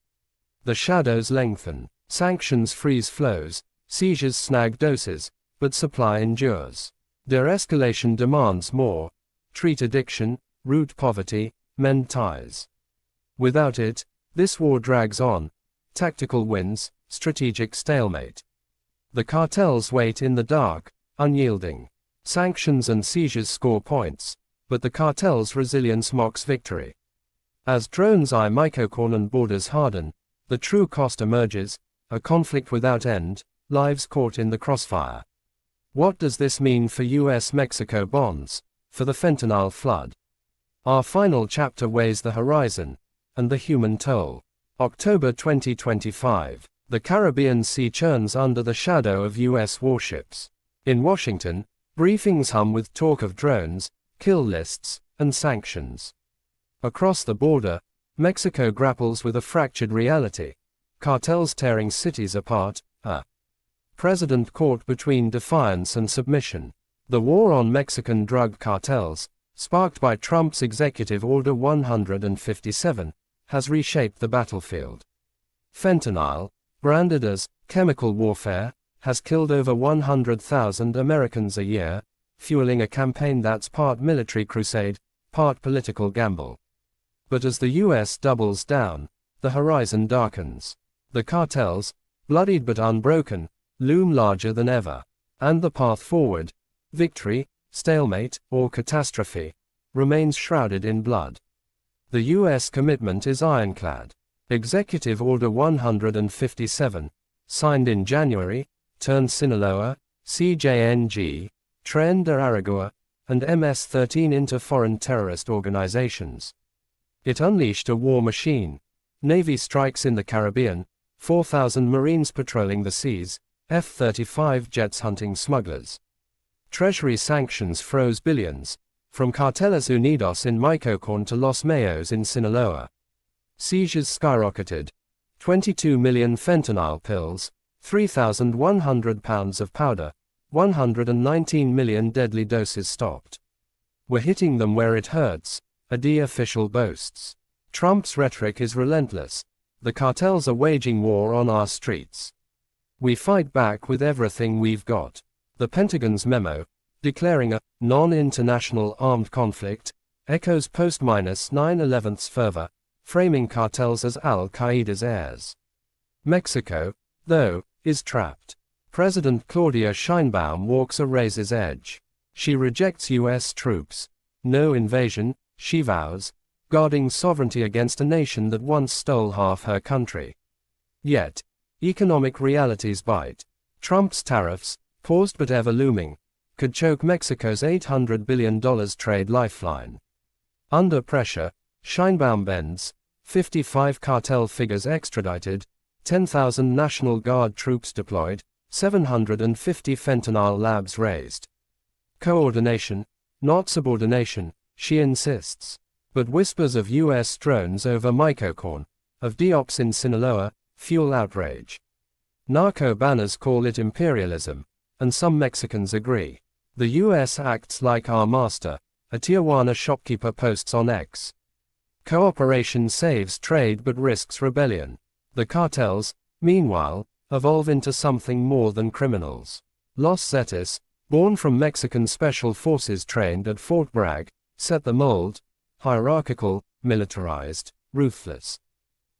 The shadows lengthen, sanctions freeze flows, seizures snag doses, but supply endures. De-escalation demands more. Treat addiction, root poverty, mend ties. Without it, this war drags on. Tactical wins, strategic stalemate. The cartels wait in the dark, unyielding. Sanctions and seizures score points, but the cartel's resilience mocks victory. As drones eye Michoacán and borders harden, the true cost emerges, a conflict without end, lives caught in the crossfire. What does this mean for US-Mexico bonds, for the fentanyl flood? Our final chapter weighs the horizon, and the human toll. October 2025. The Caribbean Sea churns under the shadow of U.S. warships. In Washington, briefings hum with talk of drones, kill lists, and sanctions. Across the border, Mexico grapples with a fractured reality. Cartels tearing cities apart, a president caught between defiance and submission. The war on Mexican drug cartels, sparked by Trump's Executive Order 157, has reshaped the battlefield. Fentanyl, branded as chemical warfare, has killed over 100,000 Americans a year, fueling a campaign that's part military crusade, part political gamble. But as the U.S. doubles down, the horizon darkens. The cartels, bloodied but unbroken, loom larger than ever. And the path forward, victory, stalemate, or catastrophe, remains shrouded in blood. The U.S. commitment is ironclad. Executive Order 157, signed in January, turned Sinaloa, CJNG, Tren de Aragua, and MS-13 into foreign terrorist organizations. It unleashed a war machine. Navy strikes in the Caribbean, 4,000 Marines patrolling the seas, F-35 jets hunting smugglers. Treasury sanctions froze billions, from Carteles Unidos in Michoacán to Los Mayos in Sinaloa. Seizures skyrocketed. 22 million fentanyl pills, 3,100 pounds of powder, 119 million deadly doses stopped. We're hitting them where it hurts, a D official boasts. Trump's rhetoric is relentless. The cartels are waging war on our streets. We fight back with everything we've got. The Pentagon's memo, declaring a non-international armed conflict, echoes post-9/11's fervor, framing cartels as Al-Qaeda's heirs. Mexico, though, is trapped. President Claudia Sheinbaum walks a razor's edge. She rejects U.S. troops. No invasion, she vows, guarding sovereignty against a nation that once stole half her country. Yet, economic realities bite. Trump's tariffs, paused but ever looming, could choke Mexico's $800 billion trade lifeline. Under pressure, Sheinbaum bends, 55 cartel figures extradited, 10,000 National Guard troops deployed, 750 fentanyl labs raised. Coordination, not subordination, she insists. But whispers of U.S. drones over Michoacán, of DOPs in Sinaloa, fuel outrage. Narco banners call it imperialism, and some Mexicans agree. The U.S. acts like our master, a Tijuana shopkeeper posts on X. Cooperation saves trade but risks rebellion. The cartels, meanwhile, evolve into something more than criminals. Los Zetas, born from Mexican special forces trained at Fort Bragg, set the mold: hierarchical, militarized, ruthless.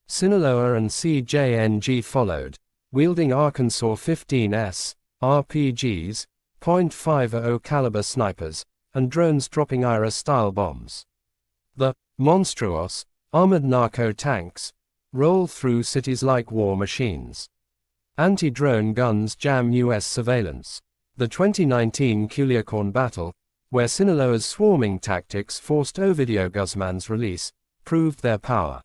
Sinaloa and CJNG followed, wielding Arkansas 15S, RPGs, .50 caliber snipers, and drones dropping IRA-style bombs. The monstrous, armored narco tanks roll through cities like war machines. Anti-drone guns jam U.S. surveillance. The 2019 Culiacán battle, where Sinaloa's swarming tactics forced Ovidio Guzman's release, proved their power.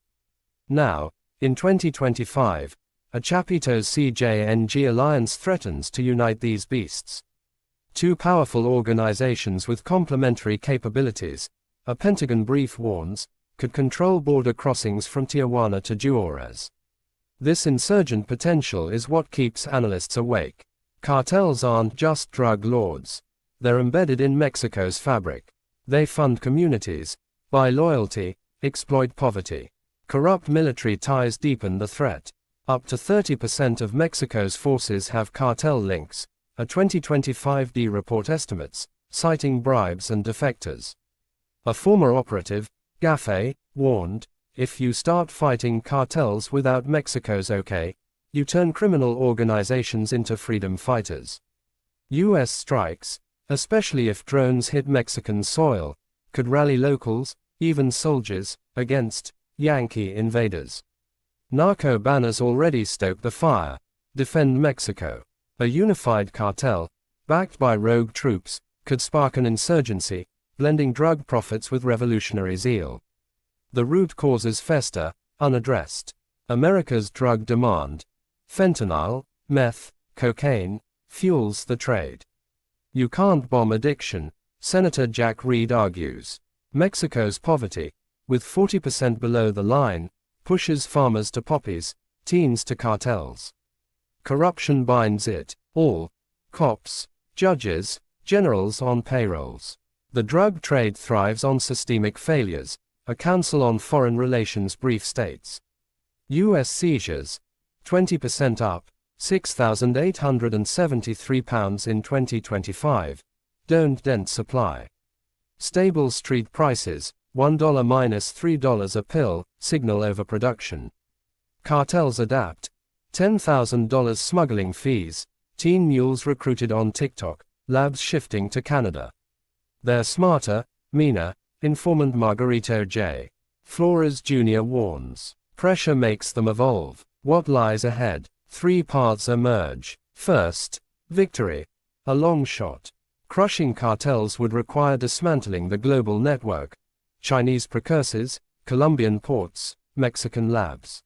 Now, in 2025, a Chapitos-CJNG alliance threatens to unite these beasts. Two powerful organizations with complementary capabilities, a Pentagon brief warns, could control border crossings from Tijuana to Juarez. This insurgent potential is what keeps analysts awake. Cartels aren't just drug lords. They're embedded in Mexico's fabric. They fund communities, buy loyalty, exploit poverty. Corrupt military ties deepen the threat. Up to 30% of Mexico's forces have cartel links, a 2025 D report estimates, citing bribes and defectors. A former operative, Gaffe, warned, if you start fighting cartels without Mexico's okay, you turn criminal organizations into freedom fighters. U.S. strikes, especially if drones hit Mexican soil, could rally locals, even soldiers, against Yankee invaders. Narco banners already stoke the fire. Defend Mexico. A unified cartel, backed by rogue troops, could spark an insurgency, blending drug profits with revolutionary zeal. The root causes fester, unaddressed. America's drug demand, Fentanyl, meth, cocaine, fuels the trade. You can't bomb addiction, Senator Jack Reed argues. Mexico's poverty, with 40% below the line, pushes farmers to poppies, teens to cartels. Corruption binds it all: cops, judges, generals on payrolls. The drug trade thrives on systemic failures, a Council on Foreign Relations brief states. U.S. seizures, 20% up, 6,873 pounds in 2025, don't dent supply. Stable street prices, $1 minus $3 a pill, signal overproduction. Cartels adapt, $10,000 smuggling fees, teen mules recruited on TikTok, labs shifting to Canada. They're smarter, meaner, informant Margarito J. Flores Jr. warns. Pressure makes them evolve. What lies ahead? 3 paths emerge. First, victory. A long shot. Crushing cartels would require dismantling the global network: Chinese precursors, Colombian ports, Mexican labs.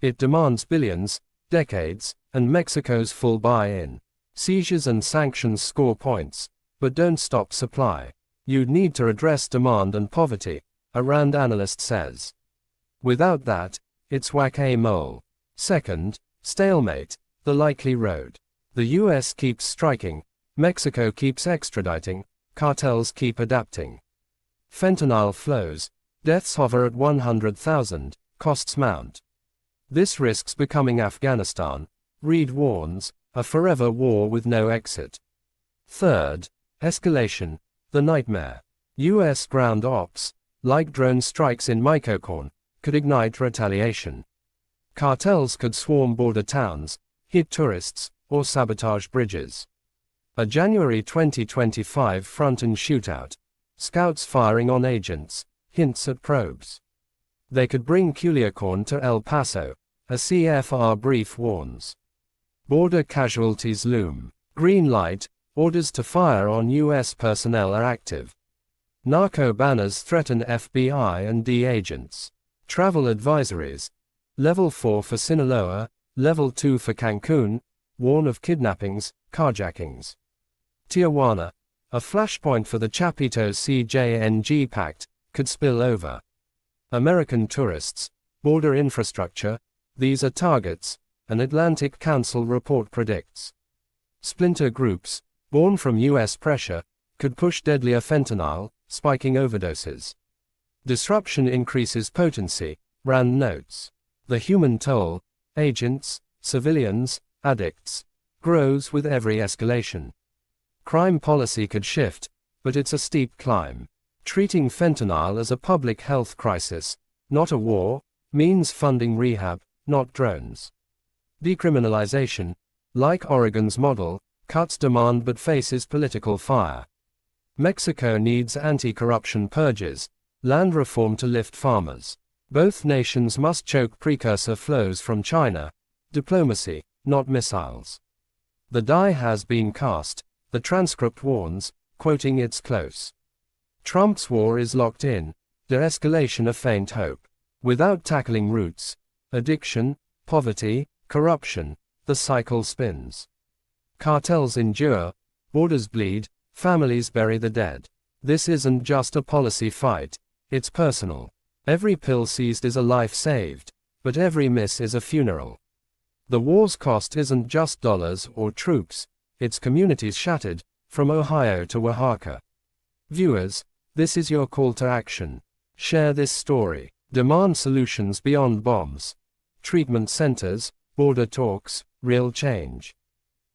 It demands billions, decades, and Mexico's full buy-in. Seizures and sanctions score points, but don't stop supply. You'd need to address demand and poverty, a Rand analyst says. Without that, it's whack-a-mole. Second, stalemate, the likely road. The US keeps striking, Mexico keeps extraditing, cartels keep adapting. Fentanyl flows, deaths hover at 100,000, costs mount. This risks becoming Afghanistan, Reed warns, a forever war with no exit. Third, escalation, the nightmare. US ground ops, like drone strikes in Michoacán, could ignite retaliation. Cartels could swarm border towns, hit tourists, or sabotage bridges. A January 2025 front-end shootout. Scouts firing on agents, hints at probes. They could bring Culiacán to El Paso, a CFR brief warns. Border casualties loom. Green light, orders to fire on US personnel are active. Narco banners threaten FBI and D agents. Travel advisories. Level 4 for Sinaloa, Level 2 for Cancun, warn of kidnappings, carjackings. Tijuana, a flashpoint for the Chapitos-CJNG pact, could spill over. American tourists, border infrastructure, these are targets, an Atlantic Council report predicts. Splinter groups, born from US pressure, could push deadlier fentanyl, spiking overdoses. Disruption increases potency, Rand notes. The human toll, agents, civilians, addicts, grows with every escalation. Crime policy could shift, but it's a steep climb. Treating fentanyl as a public health crisis, not a war, means funding rehab, not drones. Decriminalization, like Oregon's model, cuts demand but faces political fire. Mexico needs anti-corruption purges, land reform to lift farmers. Both nations must choke precursor flows from China, diplomacy, not missiles. The die has been cast, the transcript warns, quoting It's close. Trump's war is locked in, de-escalation a faint hope. Without tackling roots, addiction, poverty, corruption, the cycle spins. Cartels endure, borders bleed, families bury the dead. This isn't just a policy fight, it's personal. Every pill seized is a life saved, but every miss is a funeral. The war's cost isn't just dollars or troops, it's communities shattered, from Ohio to Oaxaca. Viewers, this is your call to action. Share this story. Demand solutions beyond bombs. Treatment centers, border talks, real change.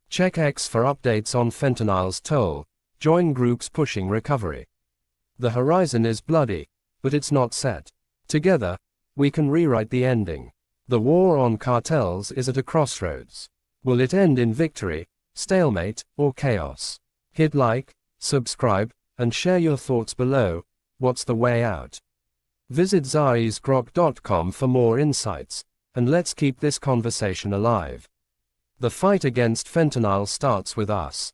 Check X for updates on fentanyl's toll. Join groups pushing recovery. The horizon is bloody, but it's not set. Together, we can rewrite the ending. The war on cartels is at a crossroads. Will it end in victory, stalemate, or chaos? Hit like, subscribe, and share your thoughts below. What's the way out? Visit zaisgrok.com for more insights, and let's keep this conversation alive. The fight against fentanyl starts with us.